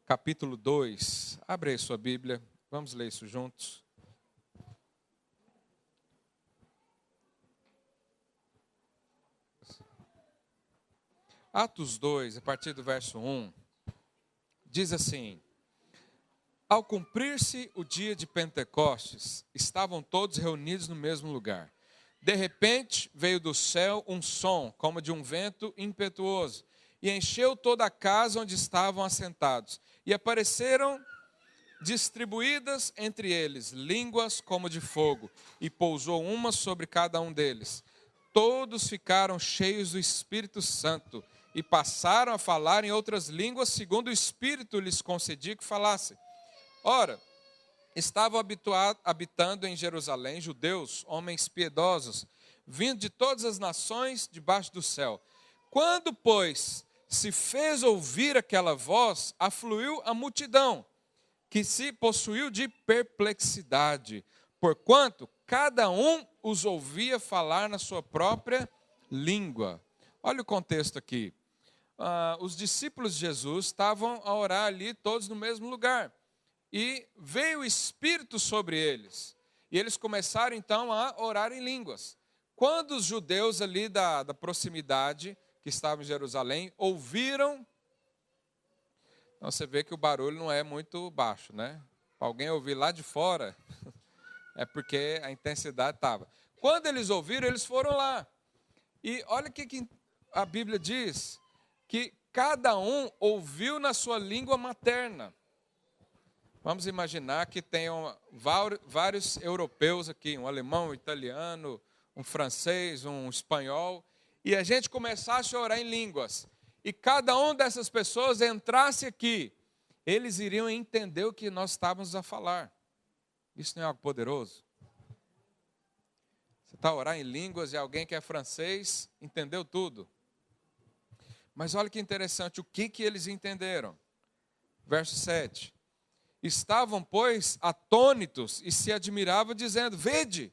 capítulo 2. Abre aí sua Bíblia. Vamos ler isso juntos. Atos 2, a partir do verso 1. Diz assim, ao cumprir-se o dia de Pentecostes, estavam todos reunidos no mesmo lugar. De repente, veio do céu um som, como de um vento impetuoso, e encheu toda a casa onde estavam assentados. E apareceram distribuídas entre eles línguas como de fogo, e pousou uma sobre cada um deles. Todos ficaram cheios do Espírito Santo, e passaram a falar em outras línguas, segundo o Espírito lhes concedia que falassem. Ora, estavam habitando em Jerusalém judeus, homens piedosos, vindo de todas as nações debaixo do céu. Quando, pois, se fez ouvir aquela voz, afluiu a multidão, que se possuiu de perplexidade, porquanto cada um os ouvia falar na sua própria língua. Olha o contexto aqui. Os discípulos de Jesus estavam a orar ali, todos no mesmo lugar. E veio o Espírito sobre eles. E eles começaram então a orar em línguas. Quando os judeus ali da proximidade, que estavam em Jerusalém, ouviram. Então você vê que o barulho não é muito baixo, né? Para alguém ouvir lá de fora, é porque a intensidade estava. Quando eles ouviram, eles foram lá. E olha o que a Bíblia diz, que cada um ouviu na sua língua materna. Vamos imaginar que tenham vários europeus aqui, um alemão, um italiano, um francês, um espanhol, e a gente começasse a orar em línguas, e cada uma dessas pessoas entrasse aqui, eles iriam entender o que nós estávamos a falar. Isso não é algo poderoso? Você está a orar em línguas e alguém que é francês entendeu tudo. Mas olha que interessante, o que eles entenderam? Verso 7. Estavam, pois, atônitos e se admiravam, dizendo: vede,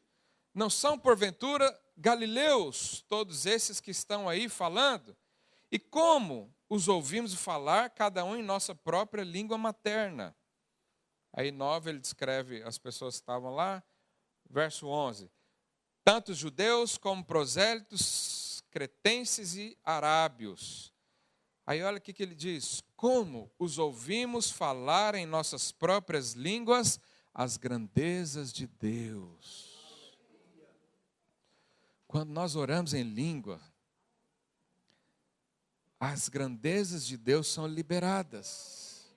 não são porventura galileus todos esses que estão aí falando? E como os ouvimos falar, cada um em nossa própria língua materna? Aí 9 ele descreve as pessoas que estavam lá. Verso 11. Tanto judeus como prosélitos, cretenses e arábios. Aí olha o que ele diz: como os ouvimos falar em nossas próprias línguas as grandezas de Deus. Quando nós oramos em língua, as grandezas de Deus são liberadas.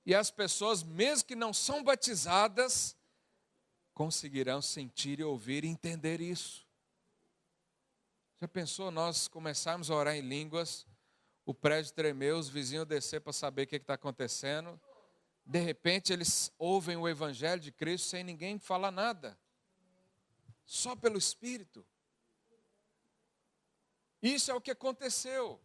E as pessoas, mesmo que não são batizadas, conseguirão sentir e ouvir e entender isso. Já pensou nós começarmos a orar em línguas, o prédio tremer, os vizinhos descer para saber o que está acontecendo. De repente eles ouvem o evangelho de Cristo sem ninguém falar nada. Só pelo Espírito. Isso é o que aconteceu.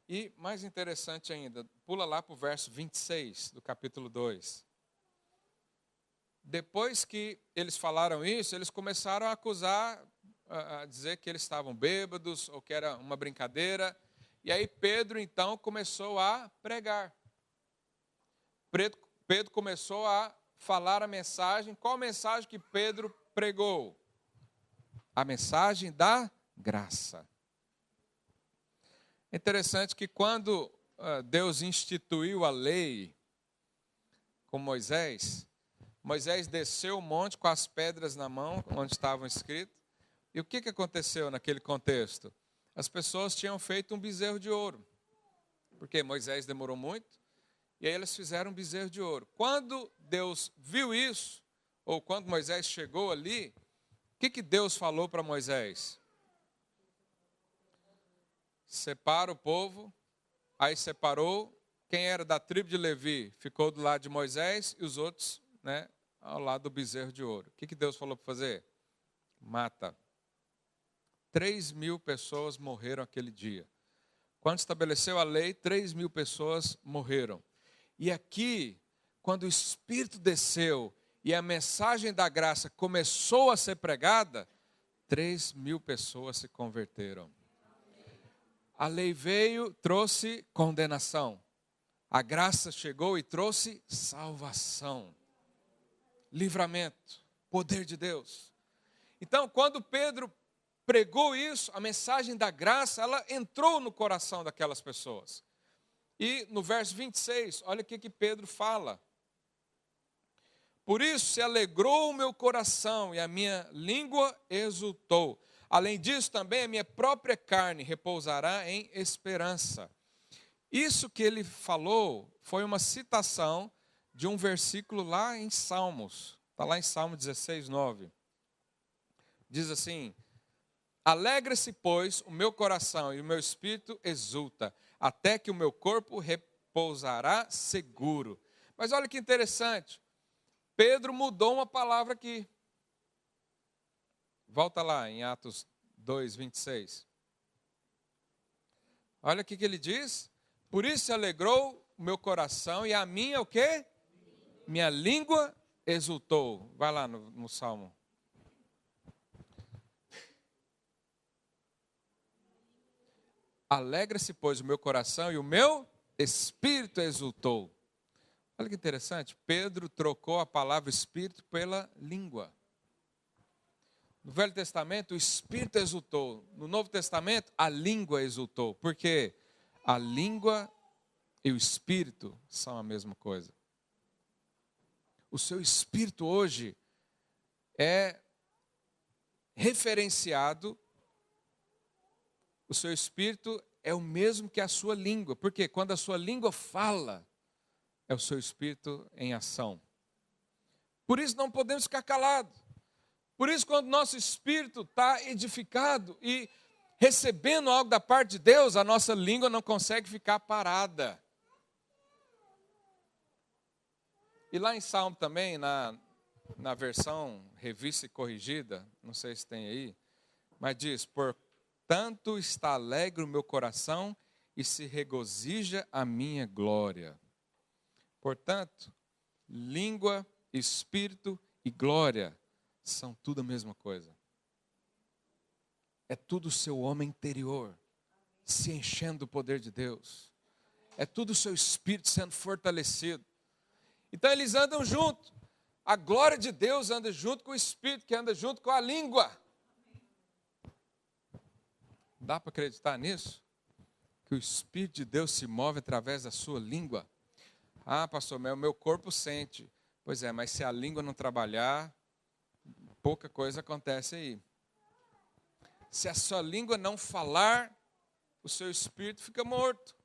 E mais interessante ainda, pula lá para o verso 26 do capítulo 2. Depois que eles falaram isso, eles começaram a acusar, a dizer que eles estavam bêbados ou que era uma brincadeira. E aí Pedro então começou a pregar. Pedro começou a falar a mensagem. Qual mensagem que Pedro pregou? A mensagem da graça. É interessante que quando Deus instituiu a lei com Moisés, Moisés desceu o monte com as pedras na mão, onde estavam escritas. E o que aconteceu naquele contexto? As pessoas tinham feito um bezerro de ouro, porque Moisés demorou muito, e aí eles fizeram um bezerro de ouro. Quando Deus viu isso, ou quando Moisés chegou ali, o que Deus falou para Moisés? Separa o povo, aí separou, quem era da tribo de Levi ficou do lado de Moisés, e os outros, ao lado do bezerro de ouro. O que Deus falou para fazer? Mata. 3.000 pessoas morreram aquele dia. Quando estabeleceu a lei, 3.000 pessoas morreram. E aqui, quando o Espírito desceu e a mensagem da graça começou a ser pregada, 3.000 pessoas se converteram. A lei veio, trouxe condenação. A graça chegou e trouxe salvação. Livramento, poder de Deus. Então, quando Pedro pregou isso, a mensagem da graça, ela entrou no coração daquelas pessoas. E no verso 26, olha o que Pedro fala. Por isso se alegrou o meu coração e a minha língua exultou. Além disso, também a minha própria carne repousará em esperança. Isso que ele falou foi uma citação de um versículo lá em Salmos. Está lá em Salmo 16, 9. Diz assim: alegra-se, pois, o meu coração e o meu espírito exulta, até que o meu corpo repousará seguro. Mas olha que interessante, Pedro mudou uma palavra aqui. Volta lá em Atos 2, 26. Olha o que ele diz. Por isso se alegrou o meu coração e a minha o quê? Minha língua exultou. Vai lá no Salmo. Alegra-se, pois, o meu coração e o meu espírito exultou. Olha que interessante, Pedro trocou a palavra espírito pela língua. No Velho Testamento, o espírito exultou. No Novo Testamento, a língua exultou. Porque a língua e o espírito são a mesma coisa. O seu espírito hoje é referenciado, o seu espírito é o mesmo que a sua língua. Porque quando a sua língua fala, é o seu espírito em ação. Por isso não podemos ficar calados. Por isso, quando nosso espírito está edificado e recebendo algo da parte de Deus, a nossa língua não consegue ficar parada. E lá em Salmo também, na versão revista e corrigida, não sei se tem aí, mas diz: portanto está alegre o meu coração e se regozija a minha glória. Portanto, língua, espírito e glória são tudo a mesma coisa. É tudo o seu homem interior se enchendo do poder de Deus. É tudo o seu espírito sendo fortalecido. Então eles andam junto. A glória de Deus anda junto com o espírito, que anda junto com a língua. Dá para acreditar nisso? Que o espírito de Deus se move através da sua língua. Ah, pastor, o meu corpo sente. Pois é, mas se a língua não trabalhar, pouca coisa acontece aí. Se a sua língua não falar, o seu espírito fica morto.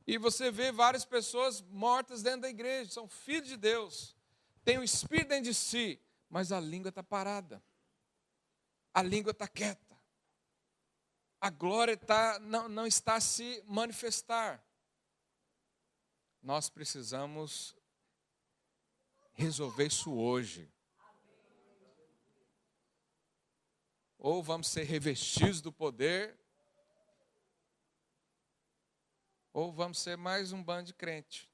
E você vê várias pessoas mortas dentro da igreja, são filhos de Deus, tem o espírito dentro de si, mas a língua está parada, a língua está quieta, a glória não está a se manifestar. Nós precisamos resolver isso hoje. Ou vamos ser revestidos do poder, ou vamos ser mais um bando de crente.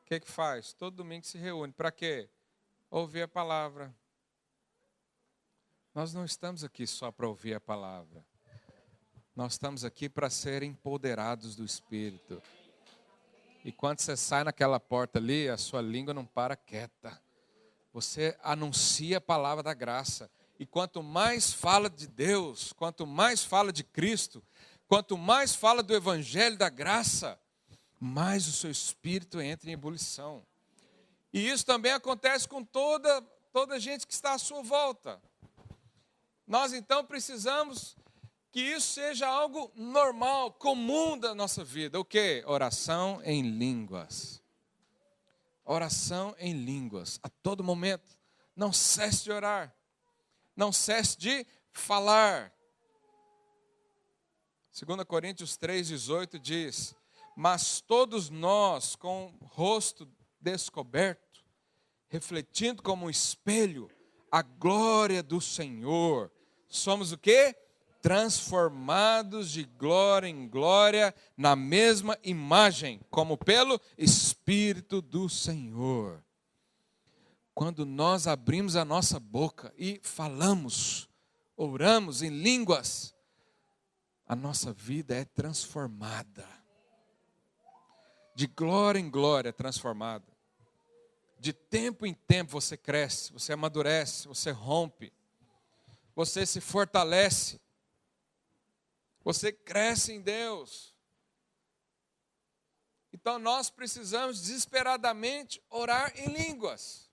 O que faz? Todo domingo se reúne. Para quê? Ouvir a palavra. Nós não estamos aqui só para ouvir a palavra. Nós estamos aqui para ser empoderados do Espírito. E quando você sai naquela porta ali, a sua língua não para quieta. Você anuncia a palavra da graça. E quanto mais fala de Deus, quanto mais fala de Cristo, quanto mais fala do Evangelho da graça, mais o seu espírito entra em ebulição. E isso também acontece com toda a gente que está à sua volta. Nós então precisamos que isso seja algo normal, comum da nossa vida. O quê? Oração em línguas. Oração em línguas, a todo momento. Não cesse de orar. Não cesse de falar. 2 Coríntios 3,18 diz: mas todos nós, com o rosto descoberto, refletindo como um espelho a glória do Senhor, somos o quê? Transformados de glória em glória na mesma imagem, como pelo Espírito do Senhor. Quando nós abrimos a nossa boca e falamos, oramos em línguas, a nossa vida é transformada. De glória em glória transformada. De tempo em tempo você cresce, você amadurece, você rompe, você se fortalece, você cresce em Deus. Então nós precisamos desesperadamente orar em línguas.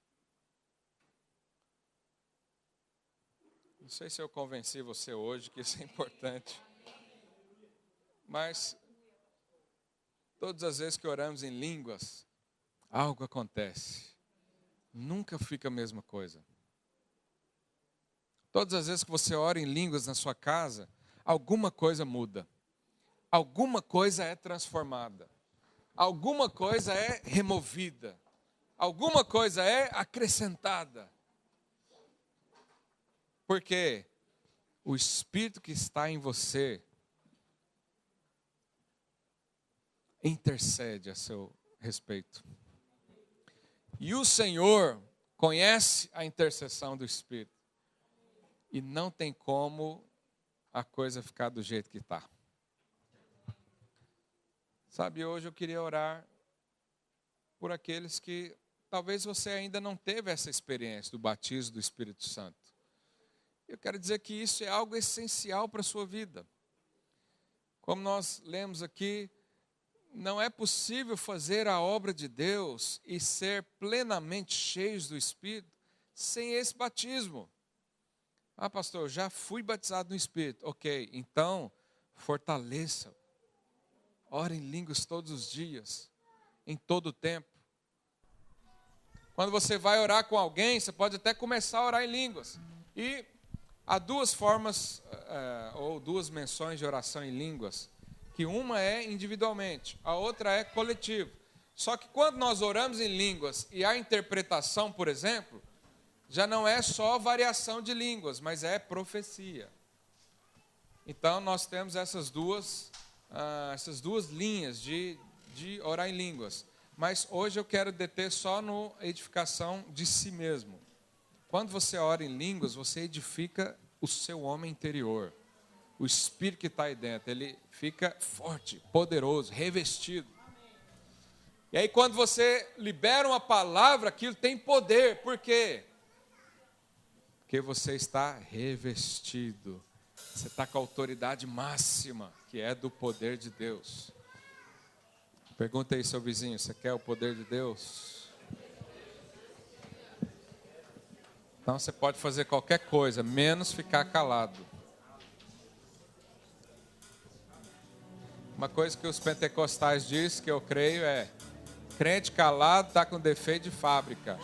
Não sei se eu convenci você hoje que isso é importante, mas todas as vezes que oramos em línguas, algo acontece. Nunca fica a mesma coisa. Todas as vezes que você ora em línguas na sua casa, alguma coisa muda. Alguma coisa é transformada. Alguma coisa é removida. Alguma coisa é acrescentada. Porque o Espírito que está em você intercede a seu respeito. E o Senhor conhece a intercessão do Espírito. E não tem como a coisa ficar do jeito que está. Sabe, hoje eu queria orar por aqueles que talvez você ainda não teve essa experiência do batismo do Espírito Santo. Eu quero dizer que isso é algo essencial para a sua vida. Como nós lemos aqui, não é possível fazer a obra de Deus e ser plenamente cheios do Espírito sem esse batismo. Ah, pastor, eu já fui batizado no Espírito. Ok, então fortaleça. Ore em línguas todos os dias, em todo o tempo. Quando você vai orar com alguém, você pode até começar a orar em línguas. E há duas formas, ou duas menções de oração em línguas, que uma é individualmente, a outra é coletivo. Só que quando nós oramos em línguas e há interpretação, por exemplo, já não é só variação de línguas, mas é profecia. Então nós temos essas duas linhas de orar em línguas. Mas hoje eu quero deter só no edificação de si mesmo. Quando você ora em línguas, você edifica o seu homem interior. O espírito que está aí dentro, ele fica forte, poderoso, revestido. E aí quando você libera uma palavra, aquilo tem poder. Por quê? Porque você está revestido. Você está com a autoridade máxima, que é do poder de Deus. Pergunta aí, seu vizinho, você quer o poder de Deus? Então você pode fazer qualquer coisa, menos ficar calado. Uma coisa que os pentecostais dizem, que eu creio, é: crente calado está com defeito de fábrica.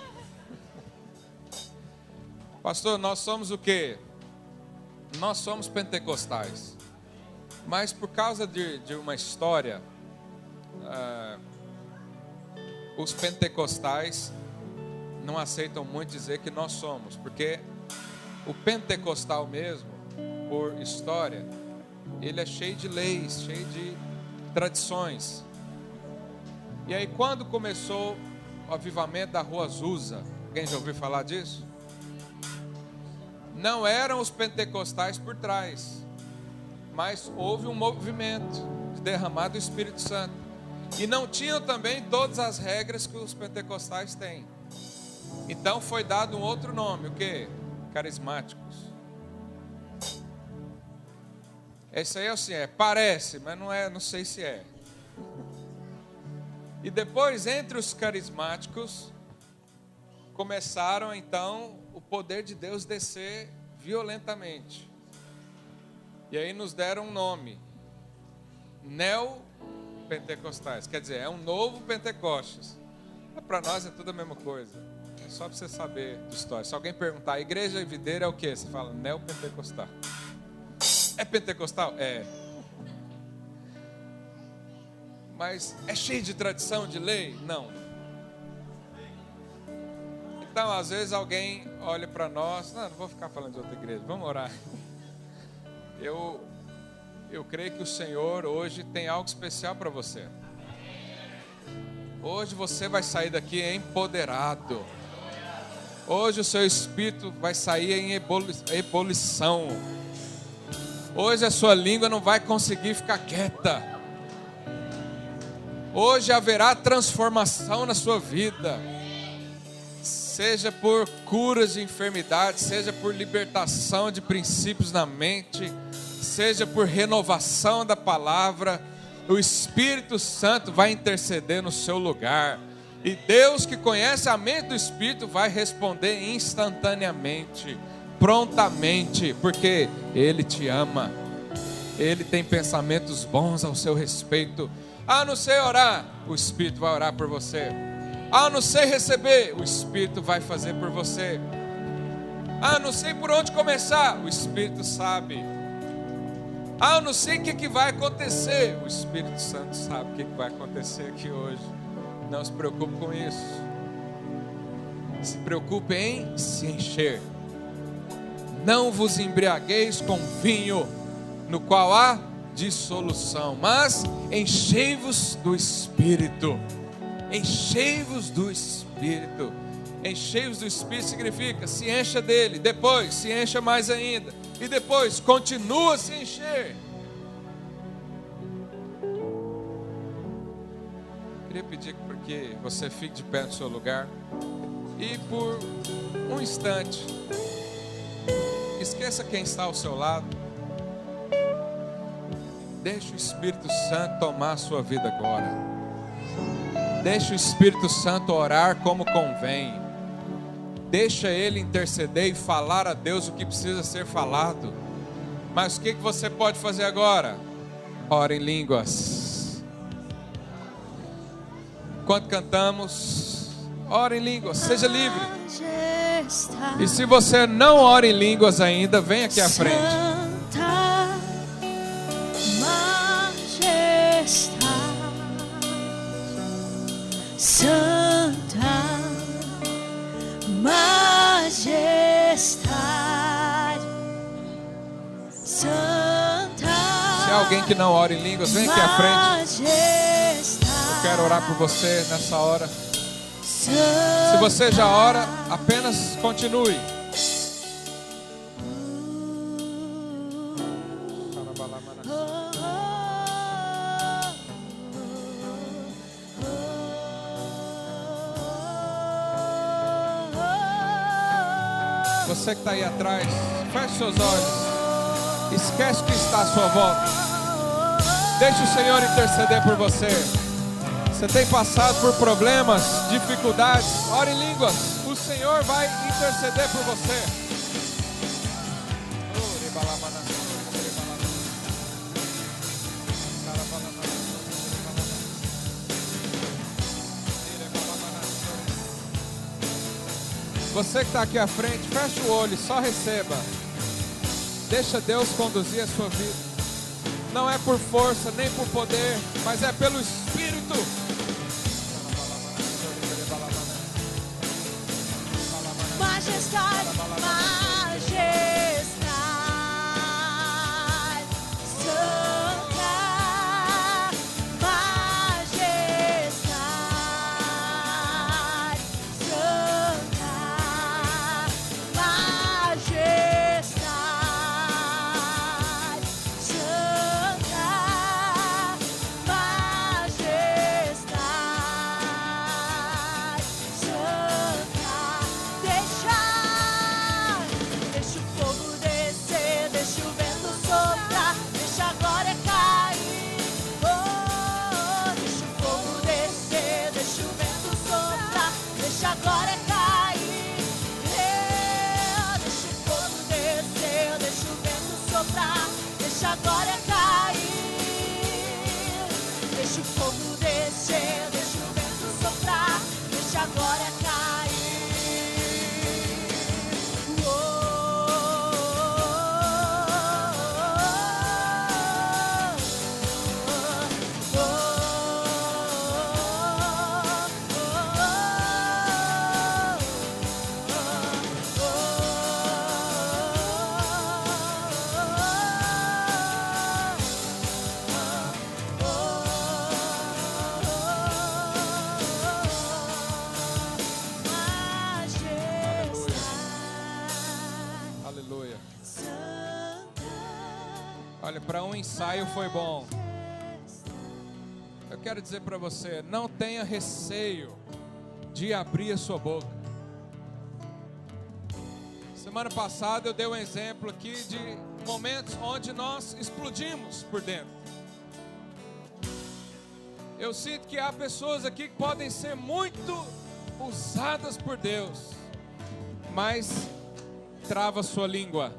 Pastor, nós somos o quê? Nós somos pentecostais. Mas por causa de uma história, os pentecostais não aceitam muito dizer que nós somos, porque o pentecostal mesmo, por história, ele é cheio de leis, cheio de tradições. E aí quando começou o avivamento da Rua Azusa, alguém já ouviu falar disso? Não eram os pentecostais por trás, mas houve um movimento de derramar do Espírito Santo. E não tinham também todas as regras que os pentecostais têm. Então foi dado um outro nome, o quê? Carismáticos. Esse aí é assim, parece, mas não é, não sei se é. E depois, entre os carismáticos, começaram então o poder de Deus descer violentamente. E aí nos deram um nome: neopentecostais. Quer dizer, é um novo Pentecostes. Para nós é tudo a mesma coisa. É só para você saber de história. Se alguém perguntar, a igreja videira é o quê? Você fala, neopentecostal. É pentecostal? É. Mas é cheio de tradição, de lei? Não. Então, às vezes alguém olha para nós, não vou ficar falando de outra igreja, vamos orar. Eu creio que o Senhor hoje tem algo especial para você. Hoje você vai sair daqui empoderado. Hoje o seu espírito vai sair em ebulição. Hoje a sua língua não vai conseguir ficar quieta. Hoje haverá transformação na sua vida. Seja por curas de enfermidades, seja por libertação de princípios na mente, seja por renovação da palavra, o Espírito Santo vai interceder no seu lugar. E Deus, que conhece a mente do Espírito, vai responder instantaneamente, prontamente, porque Ele te ama. Ele tem pensamentos bons ao seu respeito. Ah, não sei orar, o Espírito vai orar por você. Ah, não sei receber, o Espírito vai fazer por você. Ah, não sei por onde começar, o Espírito sabe. Ah, eu não sei o que vai acontecer, o Espírito Santo sabe o que vai acontecer aqui hoje. Não se preocupe com isso. Se preocupe em se encher. Não vos embriagueis com vinho, no qual há dissolução, mas enchei-vos do Espírito. Enchei-vos do Espírito. Enchei-vos do Espírito significa se encha dele, depois se encha mais ainda, e depois continua a se encher. Queria pedir que você fique de pé no seu lugar e por um instante esqueça quem está ao seu lado. Deixe o Espírito Santo tomar a sua vida agora. Deixe o Espírito Santo orar como convém. Deixa Ele interceder e falar a Deus o que precisa ser falado. Mas o que você pode fazer agora? Ora em línguas. Enquanto cantamos, ora em línguas, seja livre. E se você não ora em línguas ainda, vem aqui à frente. Santa majestade, Santa majestade, Santa. Se há alguém que não ora em línguas, vem aqui à frente. Eu quero orar por você nessa hora. Se você já ora, apenas continue. Você que está aí atrás, feche seus olhos. Esquece o que está à sua volta. Deixe o Senhor interceder por você. Você tem passado por problemas, dificuldades, ore em línguas. O Senhor vai interceder por você. Você que está aqui à frente, feche o olho e só receba. Deixa Deus conduzir a sua vida. Não é por força, nem por poder, mas é pelo Espírito. Majestade, majestade, Santa majestade, Santa majestade, Santa majestade, Santa. Deixa o fogo descer, deixa o vento soprar, deixa a glória cair. Oh, deixa o fogo descer, deixa o vento soprar, deixa a glória cair. Deixa o fogo descer, deixa o vento soprar, deixa a glória cair. Deixa o fogo descer, deixa o vento soprar, deixa a glória cair. Aleluia. Olha, para um ensaio foi bom. Eu quero dizer para você, não tenha receio de abrir a sua boca. Semana passada eu dei um exemplo aqui de momentos onde nós explodimos por dentro. Eu sinto que há pessoas aqui que podem ser muito usadas por Deus, mas trava a sua língua.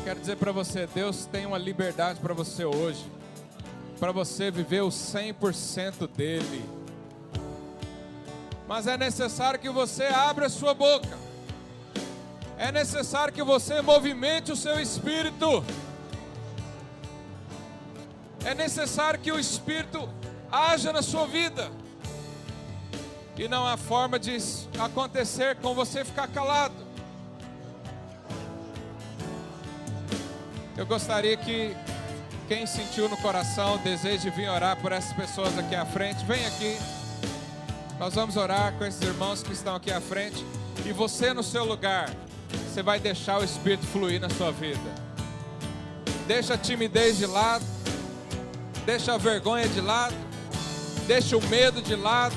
Quero dizer para você, Deus tem uma liberdade para você hoje, para você viver o 100% dele. Mas é necessário que você abra a sua boca. É necessário que você movimente o seu espírito. É necessário que o Espírito haja na sua vida. E não há forma de acontecer com você ficar calado. Eu gostaria que quem sentiu no coração o desejo de vir orar por essas pessoas aqui à frente, vem aqui. Nós vamos orar com esses irmãos que estão aqui à frente. E você no seu lugar, você vai deixar o Espírito fluir na sua vida. Deixa a timidez de lado. Deixa a vergonha de lado. Deixa o medo de lado.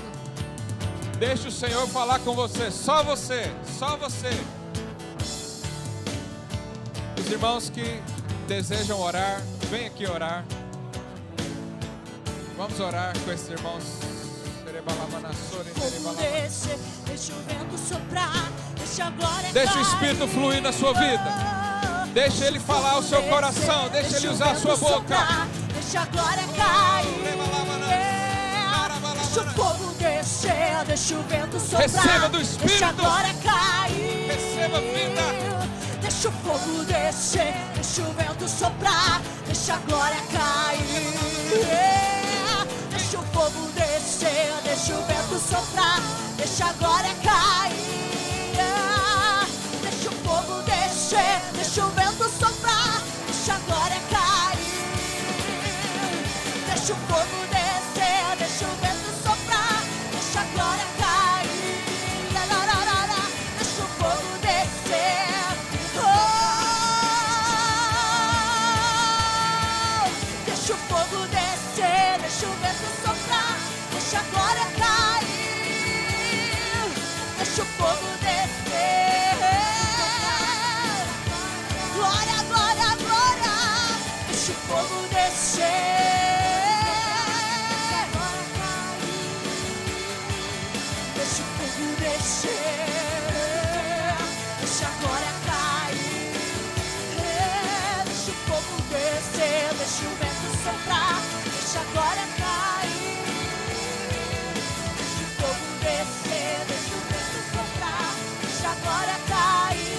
Deixa o Senhor falar com você. Só você. Só você. Os irmãos que desejam orar, vem aqui orar. Vamos orar com esses irmãos. Fogo descer, deixa o vento soprar, deixa a glória Deixa o cair. Espírito fluir na sua vida. Deixa Ele falar ao seu coração. Deixa Ele usar a sua boca. Deixa a glória cair. Deixa o fogo descer, deixa o vento soprar. Receba do Espírito. Deixa a glória cair. Receba vida. Deixa o fogo descer, deixa o vento soprar. Deixa a glória cair. Deixa o fogo descer, deixa o vento soprar. Deixa a glória cair. Deixa o fogo descer, deixa o vento soprar. Deixa a glória cair. Deixa o fogo descer, deixa o vento soprar. Deixa a glória cair. Deixa o fogo descer. Deixa o fogo descer, deixa o vento soprar. Deixa a glória cair. Deixa o fogo descer. Glória, glória, glória. Deixa o fogo descer. Deixa o fogo descer. Deixa a glória cair. Deixa o fogo descer. Deixa o vento soprar. Deixa a glória cair. Deixa o fogo descer. Deixa o vento soprar. Deixa a glória cair.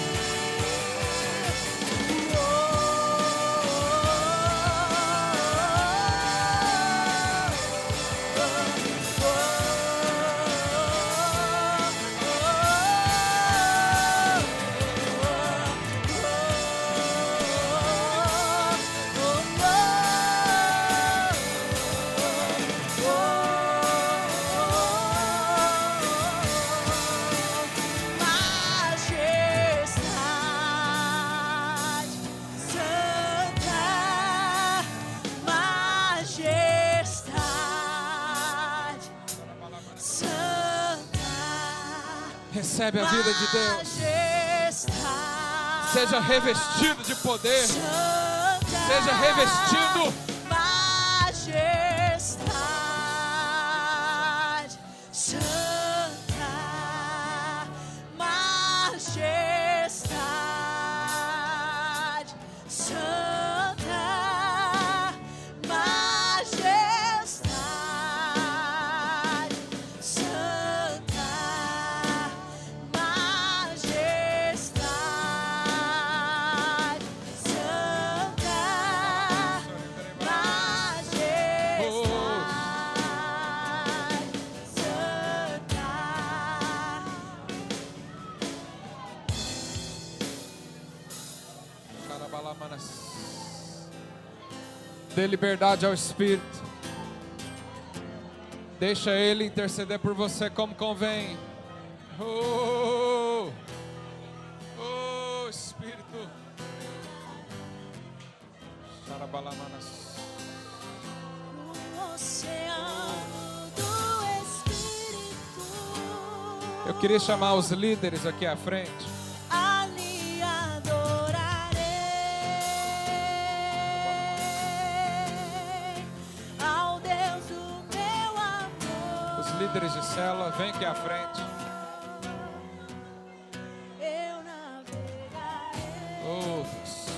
Majestade, Santa Majestade, Santa Recebe a vida de Deus. Majestade, Seja revestido de poder. Santa Seja revestido. Majestade, Santa Majestade, Santa Majestade, Santa Majestade, Santa Dê liberdade ao Espírito. Deixa Ele interceder por você como convém. Oh, oh Espírito. No oceano do Espírito, Eu queria chamar os líderes aqui à frente. ali adorarei ao Deus do meu amor. Os líderes de célula, vem aqui à frente. Eu navegarei. Oh, Deus.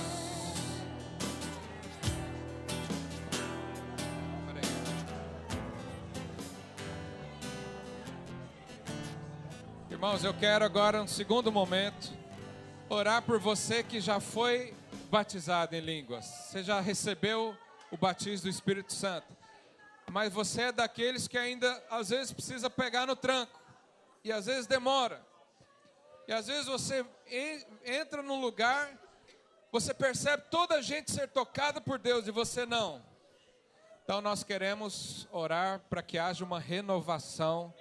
Irmãos, eu quero agora, um segundo momento, orar por você que já foi batizado em línguas. Você já recebeu o batismo do Espírito Santo. Mas você é daqueles que ainda, às vezes, precisa pegar no tranco. E às vezes demora. E às vezes você entra num lugar, você percebe toda a gente ser tocada por Deus e você não. Então nós queremos orar para que haja uma renovação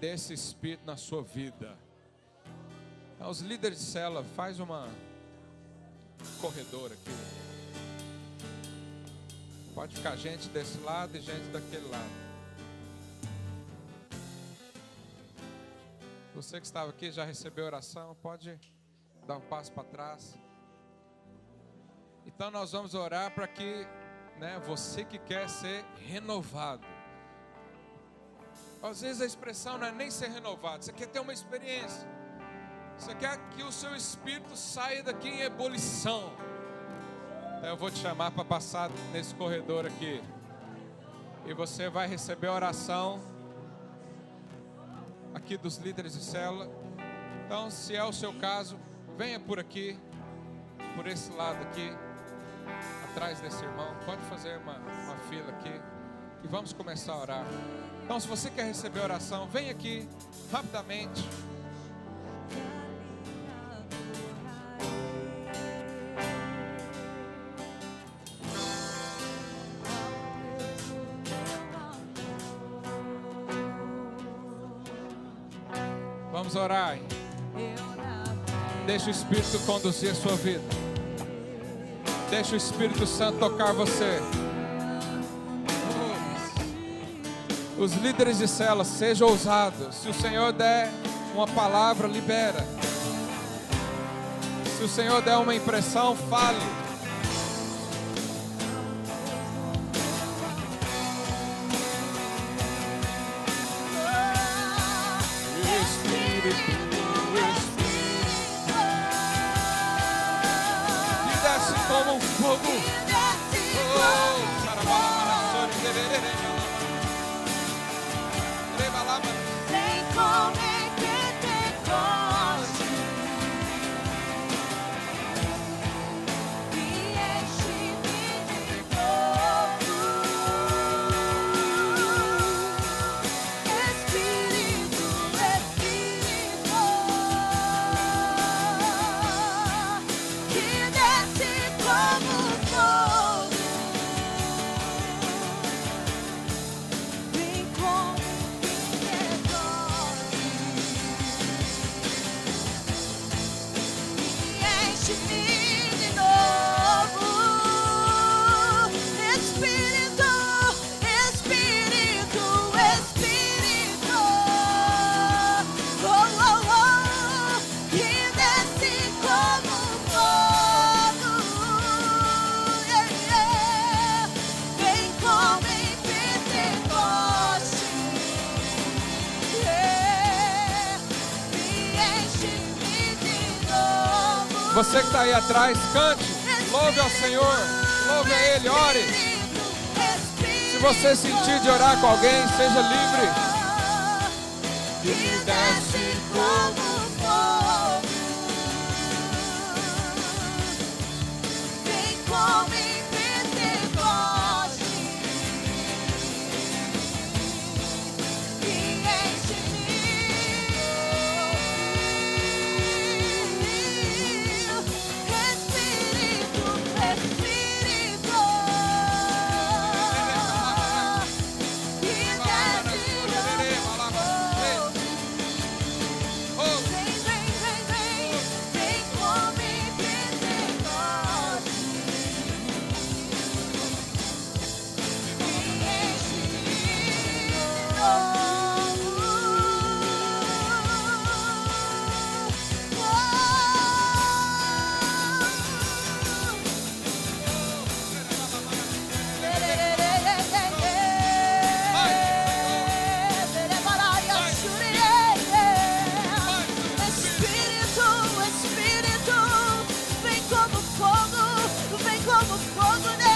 desse Espírito na sua vida. Então, os líderes de célula, faz uma corredor aqui. Pode ficar gente desse lado e gente daquele lado. Você que estava aqui já recebeu oração, pode dar um passo para trás. Então nós vamos orar para que, você que quer ser renovado, Às vezes a expressão não é nem ser renovado, você quer ter uma experiência. Você quer que o seu espírito saia daqui em ebulição. Então eu vou te chamar para passar nesse corredor aqui. E você vai receber a oração aqui dos líderes de célula. Então, se é o seu caso, venha por aqui, por esse lado aqui, atrás desse irmão. Pode fazer uma fila aqui e vamos começar a orar. Então, se você quer receber a oração, vem aqui rapidamente. Vamos orar, hein? Deixa o Espírito conduzir a sua vida. Deixa o Espírito Santo tocar você. Os líderes de célula, sejam ousados. Se o Senhor der uma palavra, libera. Se o Senhor der uma impressão, fale. Como um fogo. Vem como em Pentecoste e enche-me de novo. Espírito, Espírito, que desce como fogo. Vem como enche-me de novo. Espírito, Espírito, Espírito, oh, oh, oh, que desce como fogo, yeah, yeah. Vem como em Pentecoste, yeah. Me enche-me de novo. Você que está aí atrás, cante, louve ao Senhor, louve a Ele, ore. Se você sentir de orar com alguém, seja livre. Que desce como fogo. Vem como em Pentecoste e enche-me. Espírito, Espírito, que desce como fogo. Vem, vem, vem, vem, vem como em Pentecoste e enche-me de novo. Espírito, Espírito, vem como fogo, vem como fogo, Deus.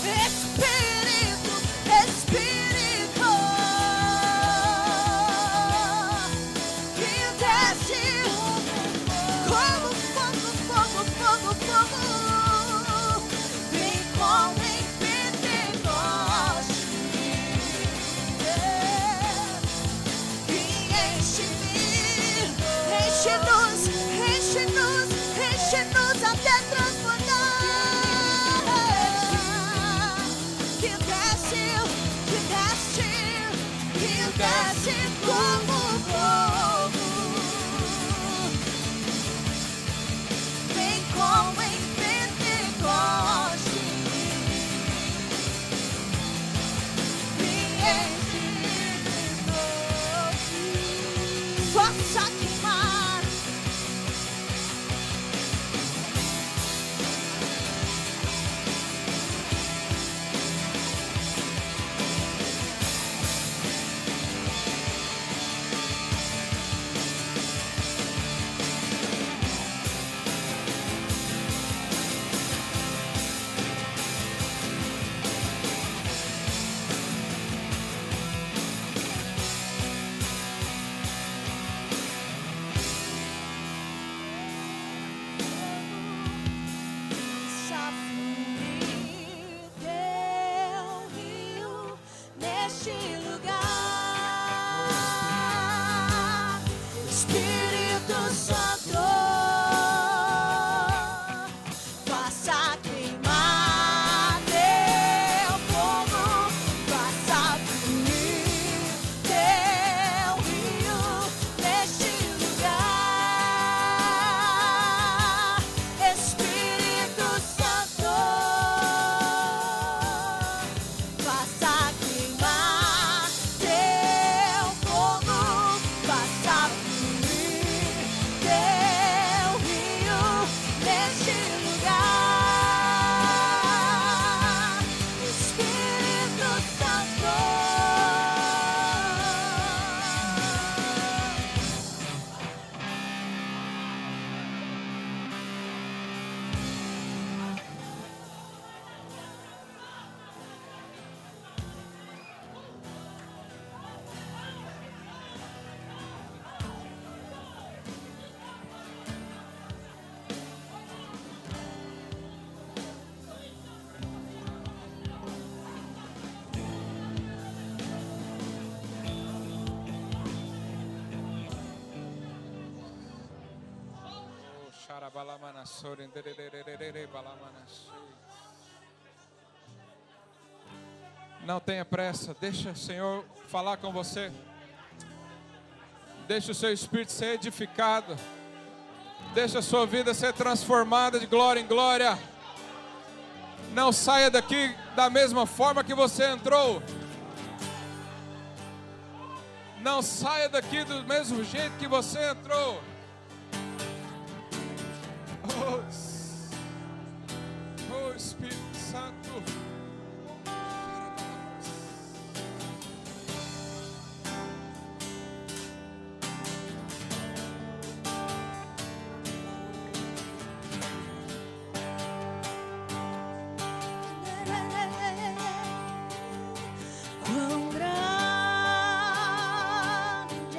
Espírito, Espírito, que desce como fogo, fogo, fogo, fogo. Vem como em Pentecoste, e enche-me, enche-nos, enche-nos, enche-nos até transbordar. Que desce, desce como fogo. Vem como em Pentecoste, me enche de novo. Faça queimar Não tenha pressa, deixa o Senhor falar com você. Deixa o seu espírito ser edificado. Deixa a sua vida ser transformada de glória em glória. Não saia daqui da mesma forma que você entrou. Não saia daqui do mesmo jeito que você entrou. Oh Espírito Santo. Quão grande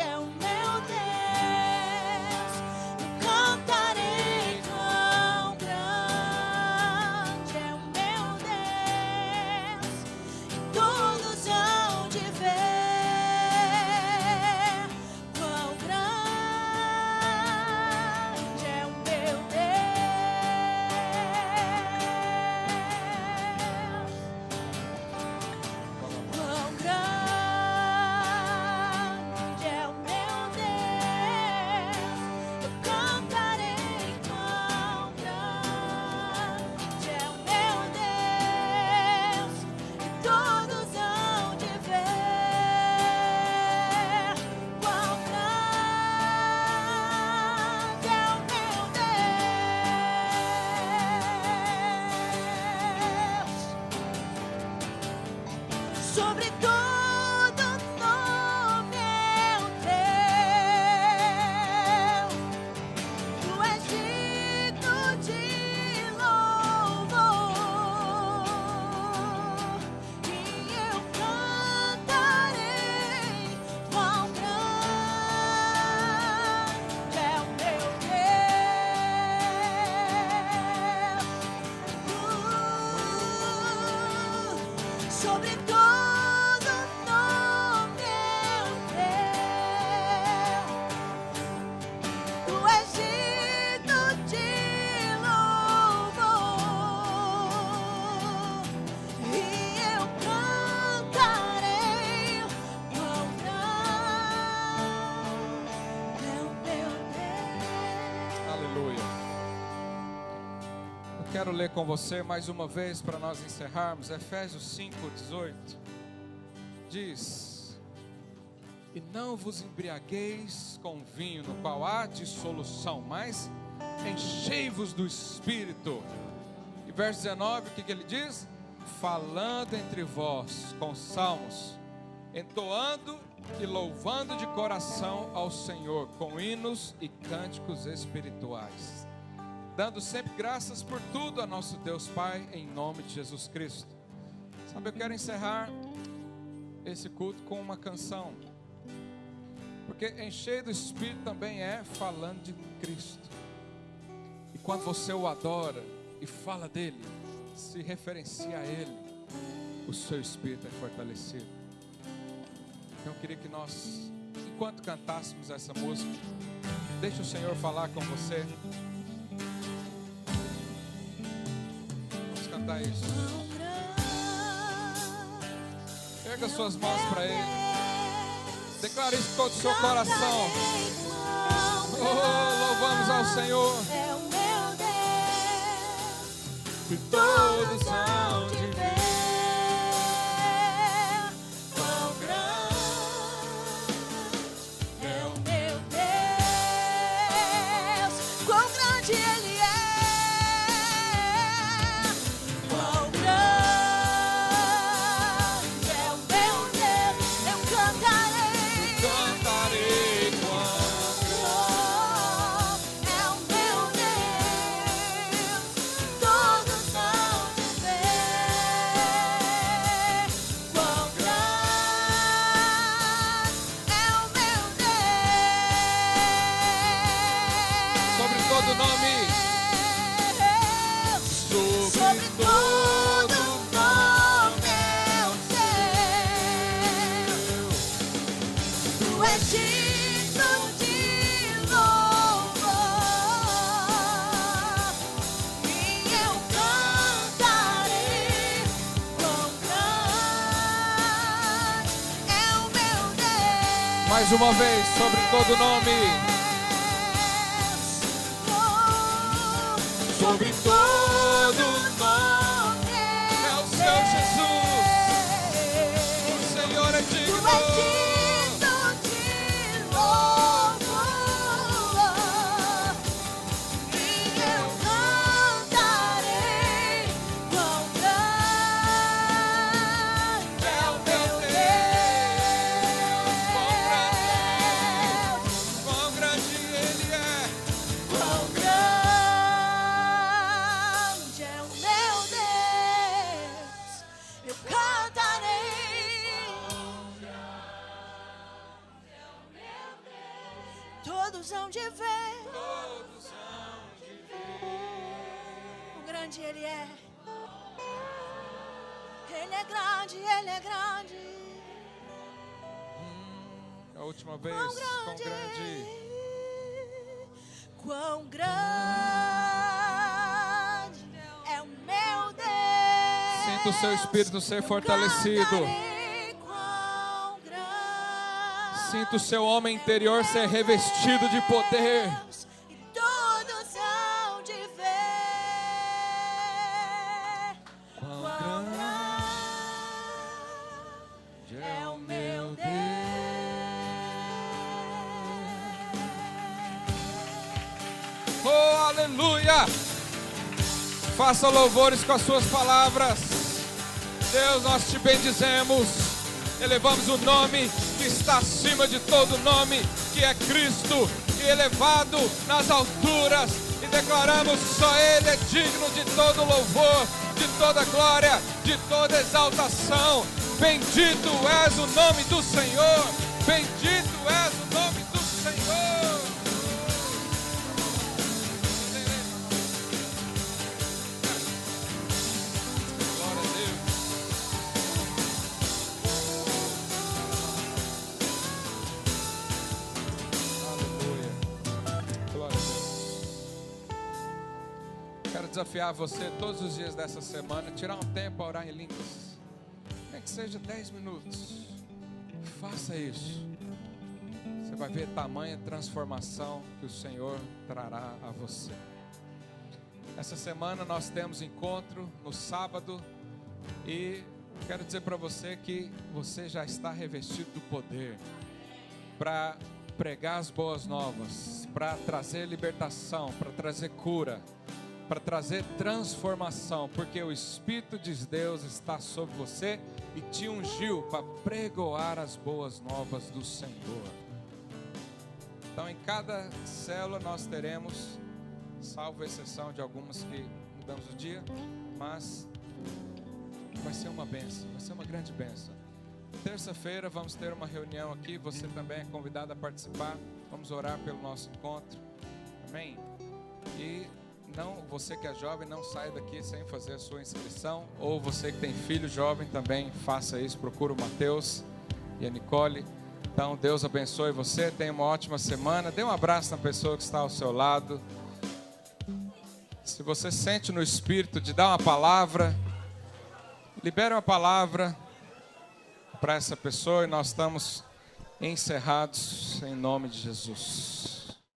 é o meu Deus, eu cantarei tão Quero ler com você mais uma vez para nós encerrarmos. Efésios 5:18 diz: e não vos embriagueis com vinho, no qual há dissolução, mas enchei-vos do Espírito. E verso 19, o que ele diz? Falando entre vós com salmos, entoando e louvando de coração ao Senhor, com hinos e cânticos espirituais, dando sempre graças por tudo a nosso Deus Pai, em nome de Jesus Cristo. Sabe, eu quero encerrar esse culto com uma canção, porque encher do Espírito também é falando de Cristo. E quando você o adora e fala dele, se referencia a ele, o seu espírito é fortalecido. Então eu queria que nós, enquanto cantássemos essa música, deixe o Senhor falar com você. Vamos cantar isso. Erga suas mãos para ele. Declare isso com todo o seu coração. Oh, louvamos ao Senhor. É o meu Deus, E todos hão de ver. quão grande é o meu Deus, quão grande Ele é, quão grande é o meu Deus, eu cantarei, Cantarei é o meu Deus, todos vão te ver, quão grande é o meu Deus, sobre todo nome. sobre todo nome é o seu, tu és digno de louvor, e eu cantarei, quão grande é o meu Deus. Mais uma vez, sobre todo nome. Sobre todo nome é o seu Jesus. O Senhor é Tu digno. és digno de louvor, e eu cantarei, quão grande é o meu Deus, Quão grande Ele é. quão grande é o meu Deus, eu cantarei. Todos hão de ver o grande Ele é. Ele é grande, Ele é grande. A última vez, Quão quão grande, grande. quão grande é o meu Deus. Sinta o seu espírito ser fortalecido. Cantarei, quão grande Sinta o seu homem interior ser revestido de poder. e todos hão de ver quão grande é o meu Deus. Oh, aleluia! Faça louvores com as suas palavras. Deus, nós te bendizemos. Elevamos o nome que está acima de todo nome, que é Cristo, e elevado nas alturas. E declaramos: só Ele é digno de todo louvor, de toda glória, de toda exaltação. Bendito és o nome do Senhor. Bendito és o nome do Senhor. Glória a Deus. Aleluia. Glória a Deus. Quero desafiar você todos os dias dessa semana, tirar um tempo a orar em línguas. Nem que seja 10 minutos. Faça isso. Você vai ver tamanha transformação que o Senhor trará a você. Essa semana nós temos encontro no sábado e quero dizer para você que você já está revestido do poder para pregar as boas novas, para trazer libertação, para trazer cura, para trazer transformação, porque o Espírito de Deus está sobre você e te ungiu para pregoar as boas novas do Senhor. Então, em cada célula nós teremos, salvo exceção de algumas que mudamos o dia, mas vai ser uma bênção, vai ser uma grande bênção. Terça-feira vamos ter uma reunião aqui, você também é convidado a participar. Vamos orar pelo nosso encontro, amém? E não, você que é jovem, não saia daqui sem fazer a sua inscrição, ou você que tem filho jovem também, faça isso, procura o Mateus e a Nicole. Então, Deus abençoe você, tenha uma ótima semana, dê um abraço na pessoa que está ao seu lado. Se você sente no Espírito de dar uma palavra, libere uma palavra para essa pessoa e nós estamos encerrados em nome de Jesus.